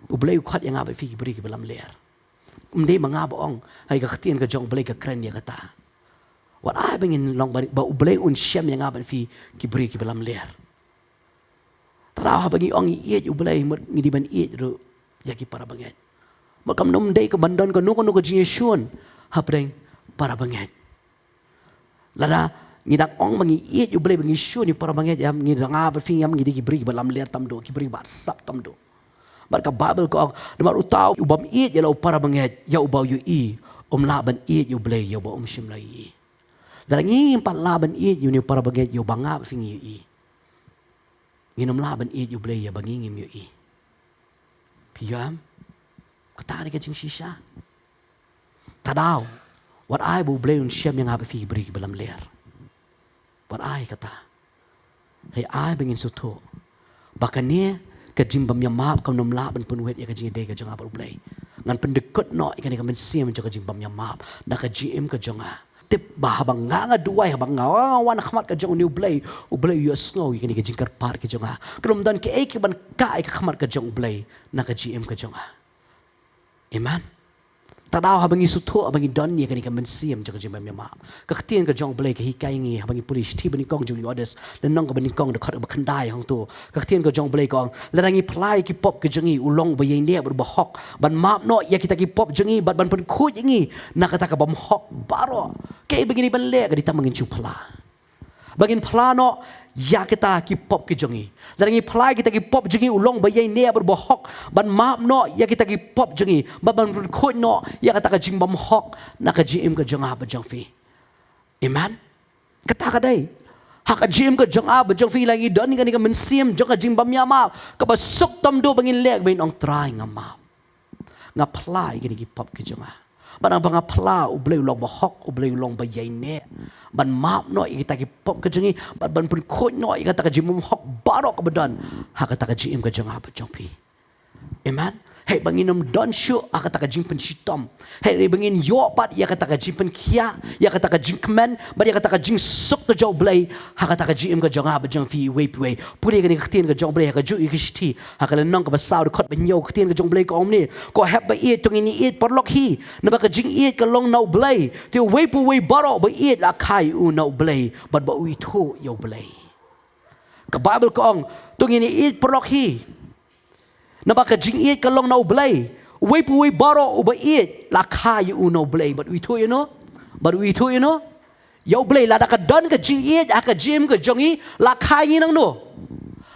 bu blay khat yang abe fi beri ki balam leer umde mangaba ong hay ka khtien ka jong blay ka kren ya kata Wat ai bengin long ba ublay syam yang aban fi kibri ki balam leer. Tara bagi ong iet ublay ngidi ban iet ru ya ki para banget. Makam nom dei ke bandon ko nuko jinyesyun hapreng para banget. Lada ngidak ong bangi iet ublay bangi syun ni para banget yam ngidang aban fi yam ngidi kibri ki balam leer tamdo kibri bar sap tamdo. Barka babel ko namar utau ubam iet ya para banget ya ubau yu i la ban iet ublay ya ba shim lai i. Darang impat laban iet yu ni para baget yu bangap fingi yu i. Nginom laban iet yu blay ya bangingim yu i. Piyam, katari ka jing shisha. Tadaw, wat ay bu blay un siyam yang habi fi beri balam leer. Wat ay kata. Hey ay bangin suto. Baka niya ka jimbam yang maap kam nom laban punwet ya ka jing day ka jang habi blay. Ngan pendekut no ikan ikan mensim ka jimbam yang maap. Na ka jim ka jang tip bah habang nga duai habang nga wan khamat ka jong new blay yu snow ikani ka jingkar par ka jonga kelum dan ke ek ban ka ek khamat ka jong blay na ka gm ka jonga amen tadaw habang isutho habang idon ni kani ka mensiam jong jim ma ka ktien ka jong blay ka hikai ngi habang police ti bani kong jong orders le nong ka bani kong de khat ba khandai hong to ka ktien ka jong blay kong le rangi plai ki pop ka jongi ulong ba yei ne ba hok ban map no ya kita ki pop jongi ban pun khu ngi na kata ka bam hok baro ke begini ban le ka ditamangin chu pala bagin pala no ya kita ki pop ki jongi rangi plai kita ki pop jongi ulong ba yei ne ba hok ban map no ya kita ki pop jongi ban pun khu no ya kata ka jing bam hok na ka jim ka jonga ba jong fi amen kata ka dai hak jim ka jonga ba jong fi lagi don ni ka mensim jong ka jing bam ya ma ka ba sok tam do bangin lek bain ong try nga ma nga plai ki pop ki jonga ban bang pla u bleu long ba hok u bleu long ba yai ne ban map no kita ki pop ka jongi ban pun khoi no kata ka jim hok barok ka badan hak kata ka jim ka jonga ba jong fi amen hey bangin don shu kata ka jim pen shitom hey bangin yo pat ya kata ka jim pen kia ya kata ka jim kmen ba ya kata ka jim sok ka jaw blai kata ka jim ka jonga ba jong fi we puri ka ni ktien ka jong blai ka ju ikishti hakala nong ka ba saw de khot ba nyo ktien ka jong blai ko omni ko heb ba eat tong ini eat porlok hi na ba ka jing eat ka long no blai te we baro ba eat la khai u no blai but ba ui thu yo blai ka bible ko ong tong ini eat porlok hi na ba ka jing eat ka long no blai we baro u ba eat la khai u no blai but ui thu you know yo blai la da ka don ka jing eat ka jim ka jongi la khai ngi nang no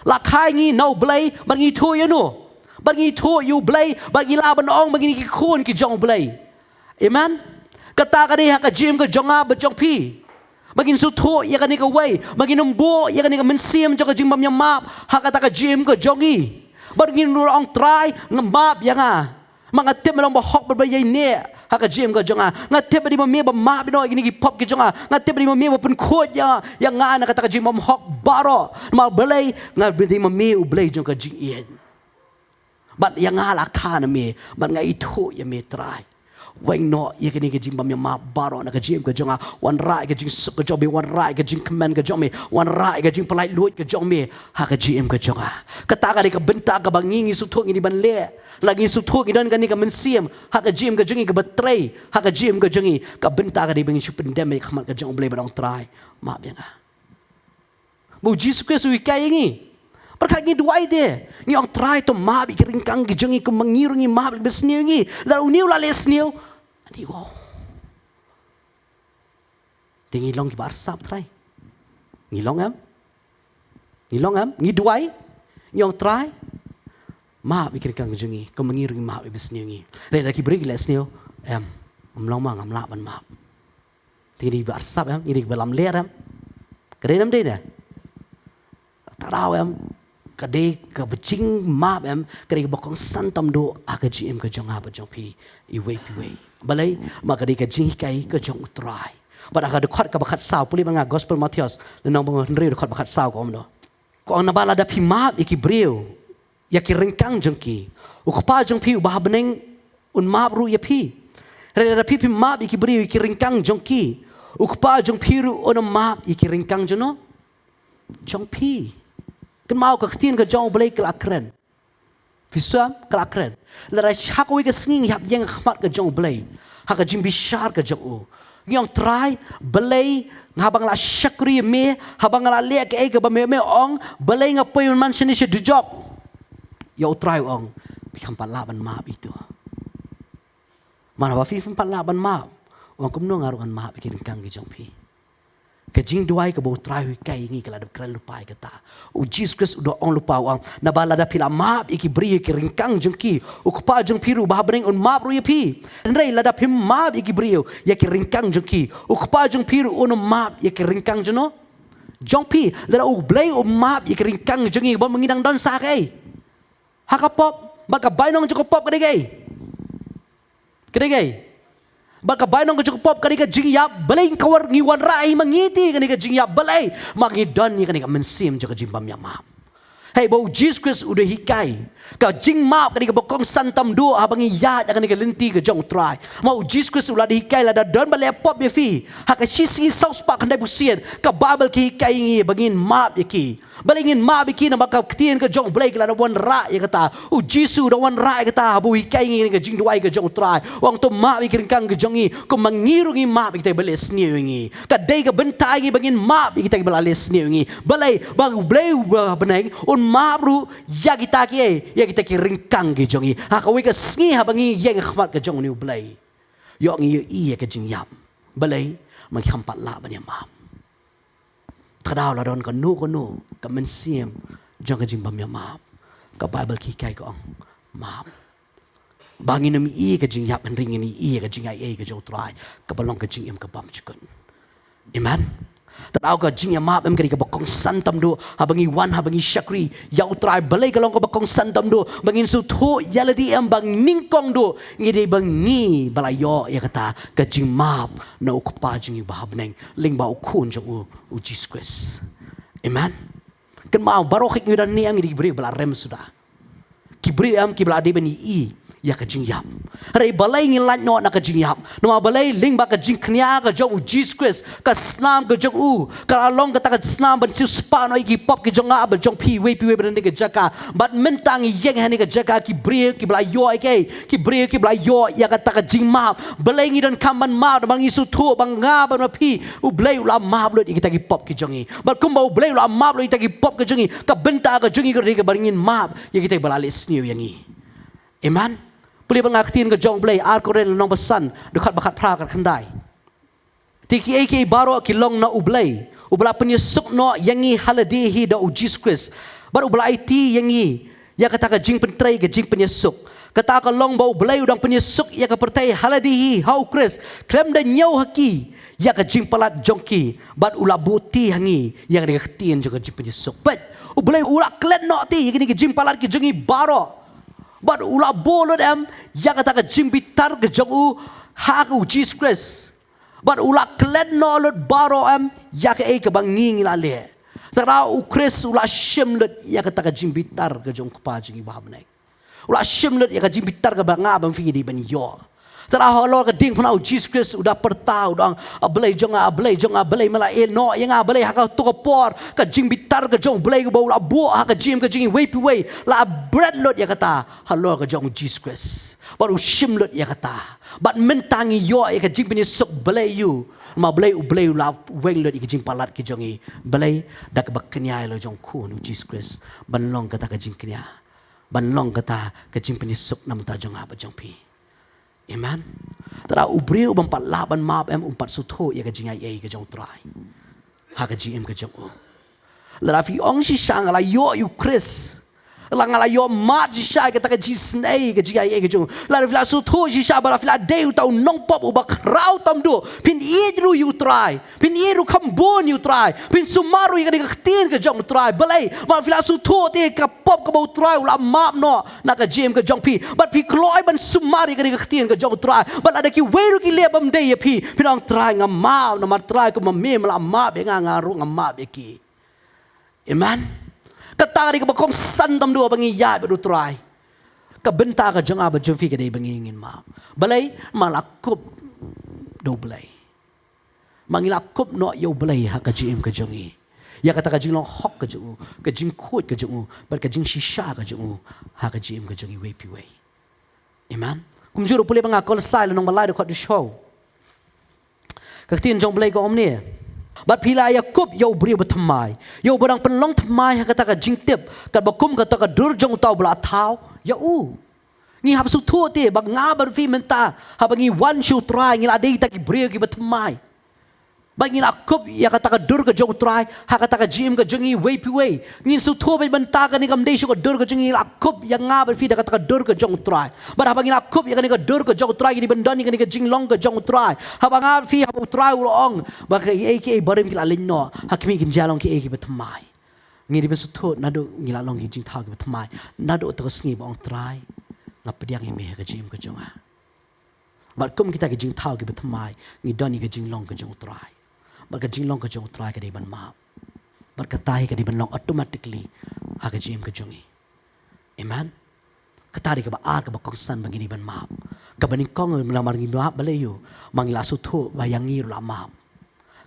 la khai ngi no blai ba ngi thu you know ba ngi thu you blai ba ngi la ban ong ba ngi ki khun ki jong blai amen kata ka ni ka jim ka jonga ba jong pi magin su thu ya ka ni ka wei magin umbo ya ka ni ka mensim jong ka jing bam ya map kata ka jim ka jongi ba ngi nu ong try ngamap ya nga mga tip malong ba hok ba yai ne haka jim ka jonga nga tip di me ba map no gini ki pop ki jonga nga tip di me ba pun khot ya nga na kata ka jim bam hok baro ma belai nga di me u blai jong ka jing ien bat ya nga la kha na me bat nga itu ya me try weng no ya kini ka jim bam ya map baro na ka jim ka jonga wan rai ka jing suk ka jobi wan rai ka jing command ka jong me wan rai ka jing polite lut ka jong me haka jim ka jonga kata ka di ka benta ka bangingi su thok ni ban le lagi su thok idan ka ni ka mensiam haka jim ka jongi ka betray haka jim ka jongi ka benta ka di bangi su pandemic khamat ka jong blai ba dong try map ya nga bu Jesus Christ wi kai ngi perkat ngi duai de ngi ong try to map ki ringkang ki jongi ka mangiru ngi map besniu ngi la uniu la lesniu ani go tingi long ki bar sap try ngi long am ngi duai ngi ong try map ki ringkang ki jongi ka mangiru ngi map besniu ngi le la ki beri lesniu am long ma ngam la ban map tingi bar sap am ngi balam le am kredam de na taraw am kadai ka bicing map em kadai bokong santam do aga gm ka jong aba jong pi I we balai ma kadai ka jing kai ka jong utrai but aga de khat ka bakhat saw puli banga gospel Matthias le nong bang henry de khat bakhat saw ko omdo ko ang nabala da pi map iki breu ya ki ringkang jong ki ukpa jong pi ba beneng un map ru ya pi re da pi map iki breu iki ringkang jong ki ukpa jong pi ru on map iki ringkang jono jong pi kan mau ka ktien ka jong blai ka akren fisam ka akren la ra chak wi ka snging yap yang khmat ka jong blai ha ka jim bishar ka jong u nyong try blai ngabang la shakri me habang la le ka e ka ba me ong blai nga poy man shini she job yo try ong bikam palaban map itu mana ba fifin palaban map ong kumno ngarukan map bikin kang ki jong pi kajing duai ka bo try wi kai ngi kala de kran lupai kata o Jesus Christ do on lupa wang na bala da pila map iki bri ki ringkang jengki o kpa jeng piru ba bring on map ru pi ndrei la da pim map iki bri ya ki ringkang jengki o kpa jeng piru on map ya ki ringkang jeno jong pi la o blai o map iki ringkang jengi bon mengidang don sa kai hakapop baka bainong jeko pop kadai baka bainong ka pop kani ka jingya balay kawar ngiwan rai mangiti kani ka jingya balay mangidon ni kani ka mensim jaka jimbam ya map Hey bau Jesus Christ udah hikai. Ka jing maap kani ka bokong santam do habangi yat kani ka linti ka jong try. Mau Jesus Christ ulah dihikai la da don ba lepop be fi. Ha ka sisi saus pa kandai busian ka Bible ki hikai ngi bangin maap yaki. Balingin maap yaki na maka ketien ka jong blake la da wan ra ya kata. U Jesus da wan ra ya kata habu hikai ngi ka jing duai ka jong try. Wang to maap yaki kang ka jongi ko mangirungi maap kita bales ni ngi. Ka dai ka bentai ngi bangin maap kita bales ni ngi. Balai bang blay beneng un mabru ya kita ki ya kita ki ringkang ki jongi ha ka wi ka sngi ha bangi yang khmat ka jong ni blai yo ngi i ka jing yam balai man khampat la ban ya mam thadaw la don ka nu ka men siem jong ka jing bam ya mam ka bible ki kai ko mam bangin mi i ka jing yap an ring ni i ka jing ai ka jong try ka balong ka jing em ka bam chukun amen. Tanaw ka jing map em kari ka bakong santam do habangi wan habangi syakri ya utrai balai kalong ka bakong santam do bangin su tho yaladi em bang ningkong do ngide bang ni balayo ya kata ka jing map na ukpa jing bahabneng ling ba ukun jong u Jesus Christ. Amen. Kan mau barokik ngidan ni ang ngidi bri bala rem sudah. Kibri am kibla de bani i ya ka jing yap. Rai balai ngilan no na ka jing yap. No balai ling ba ka jing knya ka jong Jesus Christ ka snam ka jong u ka along ka ta ka snam ban siu spa no ki pop ki jong a ba jong pi we ban ni ka jaka. But mentang yeng hani ka jaka ki bri ki bla yo ke ki bri ki bla yo ya ka ta ka jing map. Balai ngidan kaman ma bang isu thu bang nga ban pi u blai la map lo ki ta ki pop ki jongi. But kum ba u blai la map lo ki ta ki pop ki jongi ka benta ka jongi ka baringin map ya kita balalis ni yangi. Amen. Boleh bangaktin ke jong blay Al-Quran nong pesan dekat bakat pra kat kandai. Tiki ake baro kilong na ublay. Ubla penyesuk no yangi haladihi da Jesus Christ. Bar ubla IT yangi ya kata ka jing pentrai ke jing penyesuk. Kata ka long ba ublay udang penyesuk ya ka pertai haladihi hau Christ. Klem da nyau haki ya ka jing palat jongki. Bar ula buti hangi yang dia ketin juga jing penyesuk. But ublay ula klet no ti yang ke jing palat ke jengi baro. But ula bolo dem yang kata ka jimbitar ke jongu ha ku Jesus Christ. But ula klen no lut baro am ya ke e ke bangi ngilale. Tara u Christ ula shimlet ya kata ka jimbitar ke jong pa jingi bahabnai. Ula shimlet ya ka jimbitar ke banga bang fi di ban yo. Tara holo ka ding puna Jesus Christ udah pertau dong ablay ablay mala no yang ablay ha ka to ka por ka jimbitar ka jong blay ba ula bo ha ka jim ka jingi way la bread lot ya kata halo ka jong Jesus Christ baru shimlet ya kata bat mentangi yo ya ka jing pini sok blay you ma blay la weng lot ya ka jing palat ki jongi blay dak baknya lo jong ku nu Jesus Christ banlong kata ka jing knya banlong kata ka jing pini sok nam ta jong apa jong pi. Amen. Tara ubri ubang patlaban map em umpat sutho ya ka jingai ai ka jong try. Ha ka jim ka jong. La fi ong si sang la yo you Chris. La ngala yo mat si sha ka ta ka ji snai ka jingai ai ka jong. La fi la sutho si sha ba la fi la deu tau nong pop uba krau tam do. Pin idru you try. Pin iru kambon you try. Pin sumaru ya ka tin ka jong try. Balai ma fi la sutho te ka pop ka bau try la map no na ka jim ka jong pi. But pi kloi ban sumari ka tin ka jong try. But ada ki weru ki lebam de ya pi. Pinang try nga map na ma try ko ma mem la map nga ngaru nga map ki. Amen. Kata ka bakong santam do bangi ya bedu try. Ka benta ka jong aba jong fi ka de bangi ngin map. Balai malakup do balai. Mangilakup no yo balai ha ka jim ka jongi. Ya kata ka jing long hok ka jong ka jing khut ka jong bar ka jing shisha ka jong ha ka jim ka jongi way pi way. Amen. Kum juro pule banga kol sai nong balai do khot do show. Ka tin jong balai ko omni. Bat pila Yakub yo beri bertemai. Yo barang penlong temai kata ka jing tip. Kat bakum kata ka durjong tau bela tau. Ya ngi hab su tu te bang ngabar fi menta. Hab ngi one show try ngi ladei ta ki beri ki bertemai. Bang ngi Yakub ya kata ka dur ka jong try. Ha kata ka jim ka jongi way pi way. Ngi su tu be benta ka ni kam dei ka dur ka jongi Yakub yang ngabar fi da kata ka dur ka jong try. Bar hab ngi Yakub ya ka dur ka jong try ni bendani ka ni ka jing long ka jong try. Hab ngar fi hab try ulong. Baka ki barim ki lalin no. Hakmi kin jalong ki ki bertemai. Ngi di besu tu nado ngi lalong ki jing tau ki bertemai. Nado terus ngi bang try. Ngap diang ngi me ka jim ka jonga. Bar kum kita ki jing tau ki bertemai. Ngi dani ka jing long ka jong try. Baka jing long ka jong try ka di ban map. berkatai ka di benlong automatically haka jim ka jongi. Amen. Katari ka ba ka ba kongsan bagi di ban maap. Ka ba kong melamar ngi maap balayo mangila sutu bayangi la maap.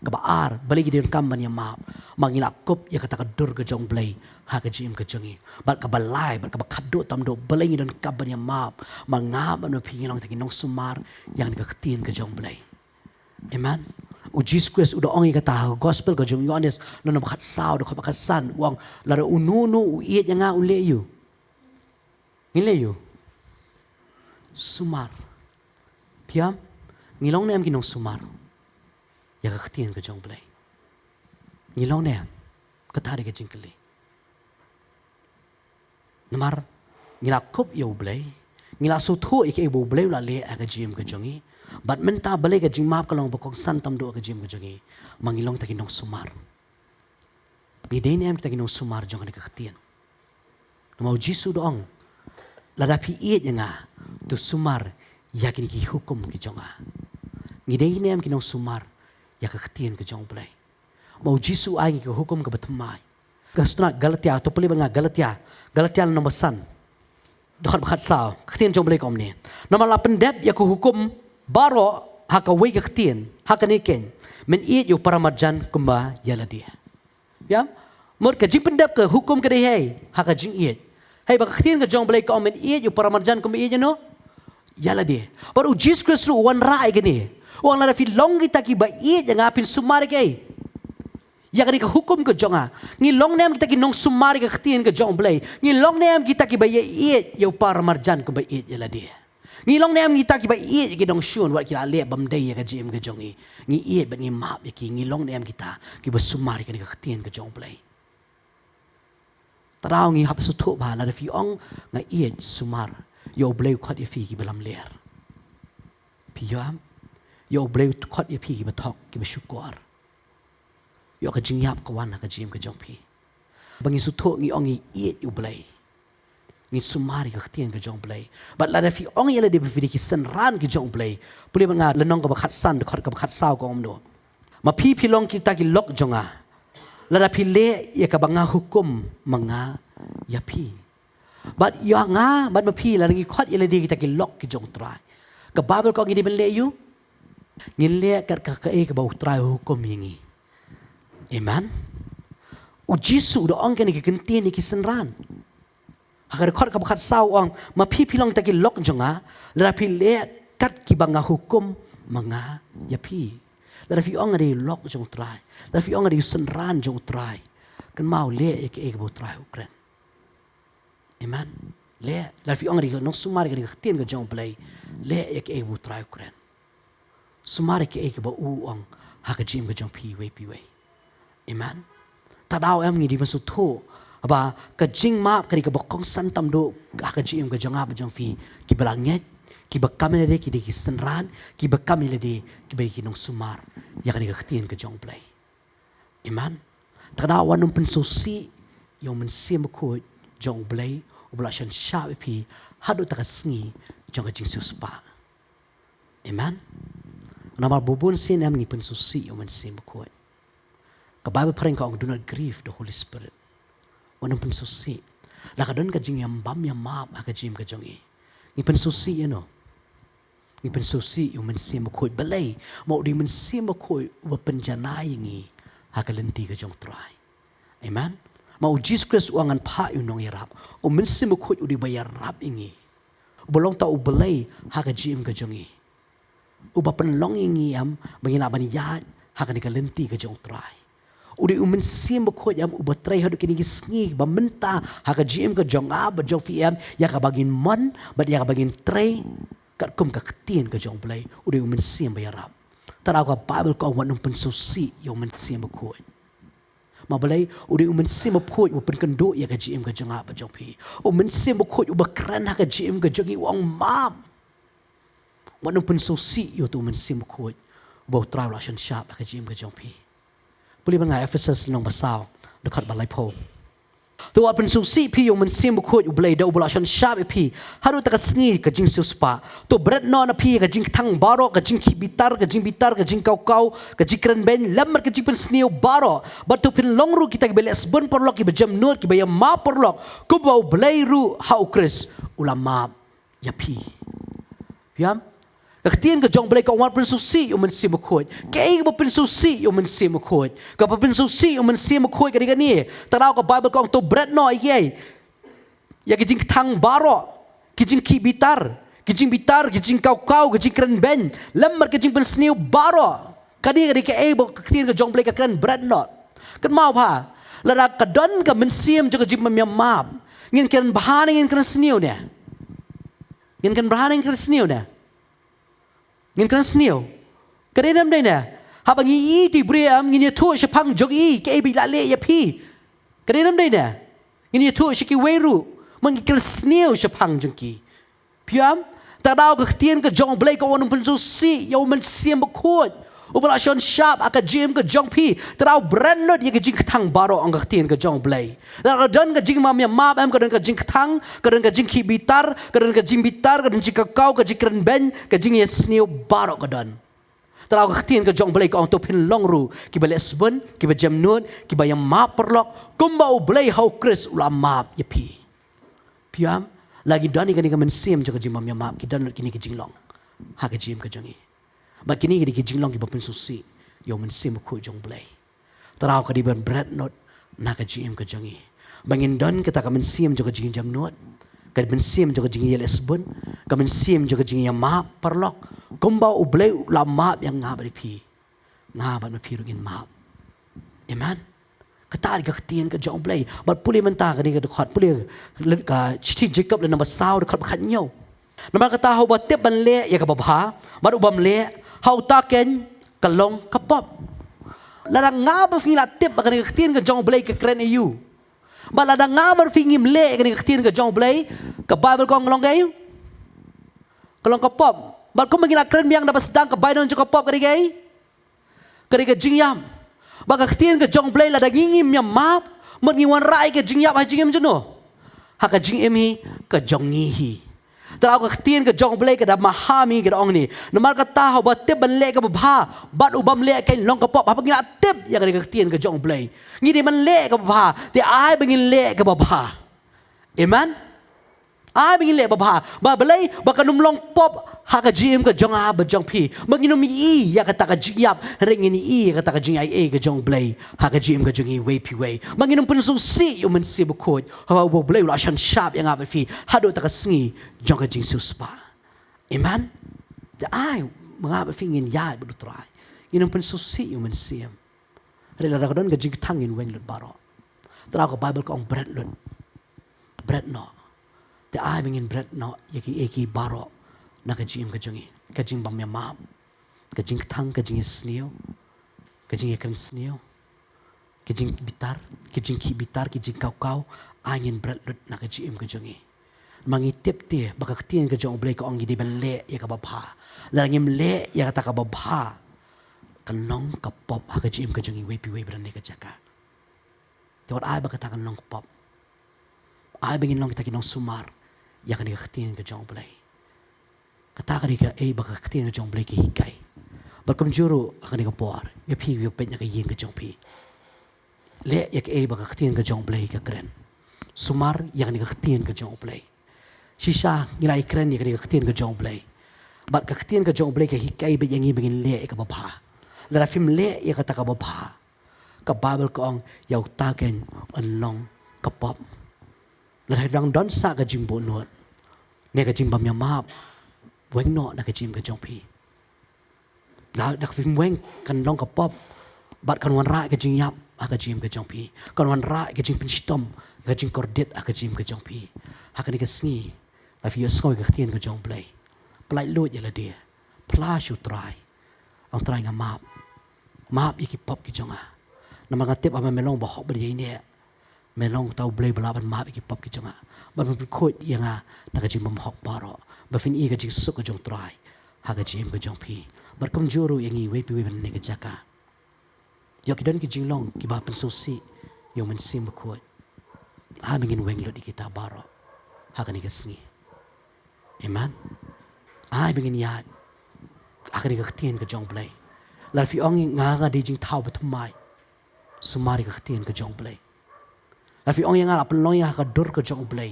Ka ba balik di kam ban ya maap mangila kop ya kata ka dur ka jong blay haka jim ka jongi. Bar ka balai bar ka ba kado tam do balay ngi don kam ban ya maap mangab anu pingilong taki nong sumar yang ka ketin ka jong blay. Amen. Jesus Christ udah ongi kata gospel ka jong Yohanes no bakat sao do bakat san wang lara ununu uiet yang ule yu. Ngile yu. Sumar. Piam ngilong nem kinong sumar. Ya ka ketin ka jong blay. Ngilong nem katari ka jingkeli. Namar ngilakop yo blay. Ngila sutu ike ibu blay la le ka jim ka jongi. Bat menta balik ka jing map kalong bokong santam do ka jim ka jongi. Mangilong ta kinong sumar. Ngidin em kita kinong sumar jong ka ketin. Namau Jisu doong. Ladapi iet nga tu sumar yakin ki hukum ki jonga. Ngidin em kinong sumar ya ka ketin ka jong blay. Mau Jisu ay ki hukum ka batamay. Kastunat Galatia to puli nga Galatia nomor san. Dekat bakat sao ketin jong blay kom ni. Nomor 8 dep ya ku hukum baro haka wei ka ketin haka niken men iet yu paramarjan kumba yala dia. Ya, mur ka jing pendap ke hukum ka dei haka jing iet. Hey baka ketin ka jong blay kom men iet yu paramarjan kumba iet no yala dia. Baru Jesus Christ ru wan rai gani. Wang lara fi long kita ki ba iet yang apin sumari kai. Ya kani ka hukum ka jonga. Ngi long nem kita ki nong sumari ka ketin ka jong blay. Ngi long nem kita ki ba iet yu paramarjan kumba iet yala dia. Ngilong nem kita ki ba iet ki dong shun wat kita le bam day ka jim ka jongi. Ngi iet ba ngi map ki ngilong nem kita ki ba sumari ka ka ketin ka jong blay. Tarau ngi hap su thu ba la fi ong nga iet sumar yo blay khat ye fi ki balam ler. Pi yo am yo blay khat ye fi ki ba thok ki ba syukur. Yo ka jing yap ka wan ka jim ka jong pi. Bangi su thu ngi ong ngi iet yo blay. Ngi sumari ka ketin ka jong blay. But la fi ong yela de befidi ki senran ki jong blay. Puli nga lenong ka bakat san de ka bakat sao ka om do. Ma pi long kita ki lok jonga. La fi le ya ka banga hukum manga ya pi. But yo nga but ma pi la ngi khot yela de kita ki lok ki jong trai. Ka babel ko ngi de ben le yu. Ngi le ka ka ba trai hukum yingi. Amen. U Jisu do ong kan ki kentin ki senran. Agar kau kabakat sawang, ma pilong taki lok jonga, larapi le kat kibanga hukum manga yapi. Larapi ong ada lok jong try, larapi ong ada senran jong try, kan mau le ek bo try ukren. Amen. Le larapi ong ada nong sumari ka ketin ka jong play, le ek bo try ukren. Sumari ka bo uong haka jim ka jong piwe. Amen. Tadau em ngi di masuk tu. Aba ka jing map kari ka bokong santam do ka jing ka jonga ba jong fi ki balanget ki bakamile de ki de ki senran ki bakamile de ki ba ki nong sumar ya kani ka ketin ka jong play. Amen. Tada wanum pensusi yo men sim ko jong play ubla shan sha pi hadu ta sngi jong ka jing suspa. Amen. Namar bubun sin am ni pensusi yo men sim ko. Ka Bible praying ka do not grieve the Holy Spirit. Wanang pensusi. Laka don ka jing yang bam yang maap ka jim ka jongi. Ni pensusi you know. Ni pensusi yung mensim ko balay. Mau di mensim ko wa penjana yingi haka lenti ka jong try. Amen. Mau Jesus Christ uangan pa yung nong yarap. O mensim ko udi bayarap ingi. Bolong ta ubalay haka jim ka jongi. Uba penlong ingi am banginaban ya haka ni ka lenti ka jong try. Udi umen sim ko yam ubatray hadu kini gisngi ba menta haka GM ka jong ba jong FM ya ka bagin man ba ya ka bagin tray kat kum ka ketin ka jong play udi umen sim ba yarap tara ka Bible ko wanung pensusi yo men sim ko mabalay udi umen sim ko u pen kendo ya ka GM ka jong ba jong pi umen sim ko u bakran haka GM ka jong wang mam wanung pensusi yo tu umen sim ko ba try la shan sharp ka GM ka jong pi Puli nga Ephesus nong basaw dekat balay po. ตัวเป็นสุสีพี่ยงมันเสียมบุคคลอยู่เบลย์เดาบุลาชนชาบพี่ฮารุตะกสงีกับจิงสุสปาตัวเบรดนอนพี่กับจิงทั้งบารอกับจิงขีบิตาร์กับจิงเกากับจิงกรันเบนลัมมัดกับจิงเป็นสเนียวบารอบัดตัวเป็นลงรูkitaเบลสบนปอร์ล็อกกิบจำนวนกิบยามาปอร์ล็อกกุบเอาเบลย์รูฮาอุคริสอุลามายาพี่ยามKetika kejong belai kau wan pensusi umen si mukut, kei kau pensusi umen si mukut, kau pensusi umen si mukut ketika ni, terau kau Bible kau tu bread no iye, ya kejing tang baro, kejing kibitar, kejing kau, kejing keren ben, lemar kejing pensniu baro, kadi ketika ketika kejong belai kau keren bread no, kan mau apa? Lara kadon kau mensiam juga kejing memyamap, ingin keren bahan ingin keren sniu ni, ingin keren bahan ingin keren sniu ni. Ngin kan sniu, kadang nam dai na, habang i ti briam ngin tu sepang jogi ke bi la le ya pi, kadang nam dai na, ngin tu seki weru, mang kan sniu sepang jengki, piam, tadau ke tien ke jong blai ko wanung pensusi, yau men siam bekut, operasi sharp aka jim ke jong pi, tadau brandlot ya ke jing tang baro ang ke tien ke jong blai, tadau dan ke jing mam ya map am kadang ke jing tang, kadang ke jing kibitar, kadang ke jing bitar, kadang jing kau ke jing keren ben, ke jing ya sniu baro kadang. Terau ketin ke jong belai kau untuk pin long ru, kiba lesbon, kiba jam nun, kiba yang map perlok, kumbau belai hau kris ulam map ya pi. Piam lagi dani kini kamen sim jaga jim mam ya map, kita dan kini ke jing long, ha ke jim ke jangi. Bat kini ke jing long kiba pin susi, yo men sim ku jong belai. Terau ke di ban bread not, na ke jim ke jangi. Bangin dan kita kamen sim jaga jing jam nun. Kamen sim jaga jing ya lesbon, kamen sim jaga jing ya map perlok. Kumbau ublay ulam map yang ngabari pi, ngaban ma pi rugin map. Amen. Ketari ke ketien ke jong blay, bat pulih mentah ke ni ke dekat pulih ke Citi Jacob le nama sau dekat bekat nyau. Nama kata hau bat tip ban le ya ke babha, bat ubam le hau taken kelong kepop. Larang ngabar fingila tip ke ni ketien ke jong blay ke keren you. Bat larang ngabar fingim le ke ni ketien ke jong blay ke Bible kong ngelong gay. Kelong kepop. Bat kau mengira keren yang dapat sedang ke bayi dan juga pop ketika jingyam. Bak ketien ke jong blay lada ngingim yang map, mengiwan rai ke jingyam hai jingyam jenuh. Hak jingyam hi ke jong ngihi. Terau ke ketien ke jong blay ke dah mahami ke dong ni. Nomor kata hau bat tip banle ke babha, bat ubam le ke long ke pop. Apa mengira tip yang ketika ketien ke jong blay. Ngidi banle ke babha, ti ai bengin le ke babha. Amen. Ai bengin le babha, ba belai bakanum long pop. Haka jim ke jong aba jong pi, menginum i ya kata ke jiap, ringin i kata ke jing ai ke jong blay, haka jim ke jong i way pi way, menginum pensusi umen si bukut, hawa bo blay ula shan sharp yang aba fi, hado tak sengi jong ke jing suspa, iman, the ai mengapa fi ngin ya berdutrai, inum pensusi umen siam, rela rakadon ke jing tangin weng lut baro, terang ke Bible ke ong bread no, the ai mengin bread no yaki baro. Na kajing kajangi, kajing bam ya map, kajing tang, kajing sniu, kajing ikan sniu, kajing bitar, kajing kibitar, kajing kau, angin berat lut na kajing kajangi. Mangitip tie, baka ketien kajong oblay ko ang gidi ban le ya kababha, larangim le ya kata kababha, kanong kapop ha kajing kajangi way berani kajaka. Tawat ay baka ta kanong kapop, ay bangin long kita kinong sumar, ya kani ketien kajong oblay. Kata ka baka ketien jong blay ki hikay. Bakom juro akan ka puar. Ya pi yo pet nya ka yeng ka jong pi. Le ya baka ketien ka jong blay ka kren. Sumar ya kan ka ketien ka jong blay. Sisa ngilai kren ya kan ka ketien ka jong blay. Bat ka ketien ka jong blay ka hikay bet yang ibengin le ka babha. Lara film le ya kata ka babha. Ka Bible ko ang yaw taken anlong ka pop. Lara rang don sa ka jimbo not. Ne ka jimbam ya map. Weng no nak jim ke jong pi. Nak film weng kan long ke pop. Bat kan wan ra ke jing yap ak jim ke jong pi. Kan wan ra ke jing pinstom ke jing kordet ak jim ke jong pi. Hak ni ke sni. La fi skoi ke tien ke jong play. Plai lut ya la dia. Pla shu try. Ang try nga map. Map iki pop ke jong a. Na mga tip ama melong ba hok ba dia ni. Melong tau blay balaban map iki pop ke jong a. Ba men khot yang a nak jim bam hok baro. Bafin i ka jing suk ka jong try, ha ka jim ka jong pi. Barkom juru yang i we pi ban ne ka jaka. Yo kidan ki jing long ki ba pen susi yo men sim ko. Bingin weng lo di kita baro. Hakani kesngi. Amen. Bingin ya. Hakani ketien ke jong play. Larfi ongi nga di jing tau betumai. Sumari ketien ke jong play. Larfi ongi nga apelong ya ka dur ke jong play.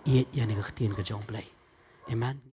Iet ya ni ketien ke jong play. Amen.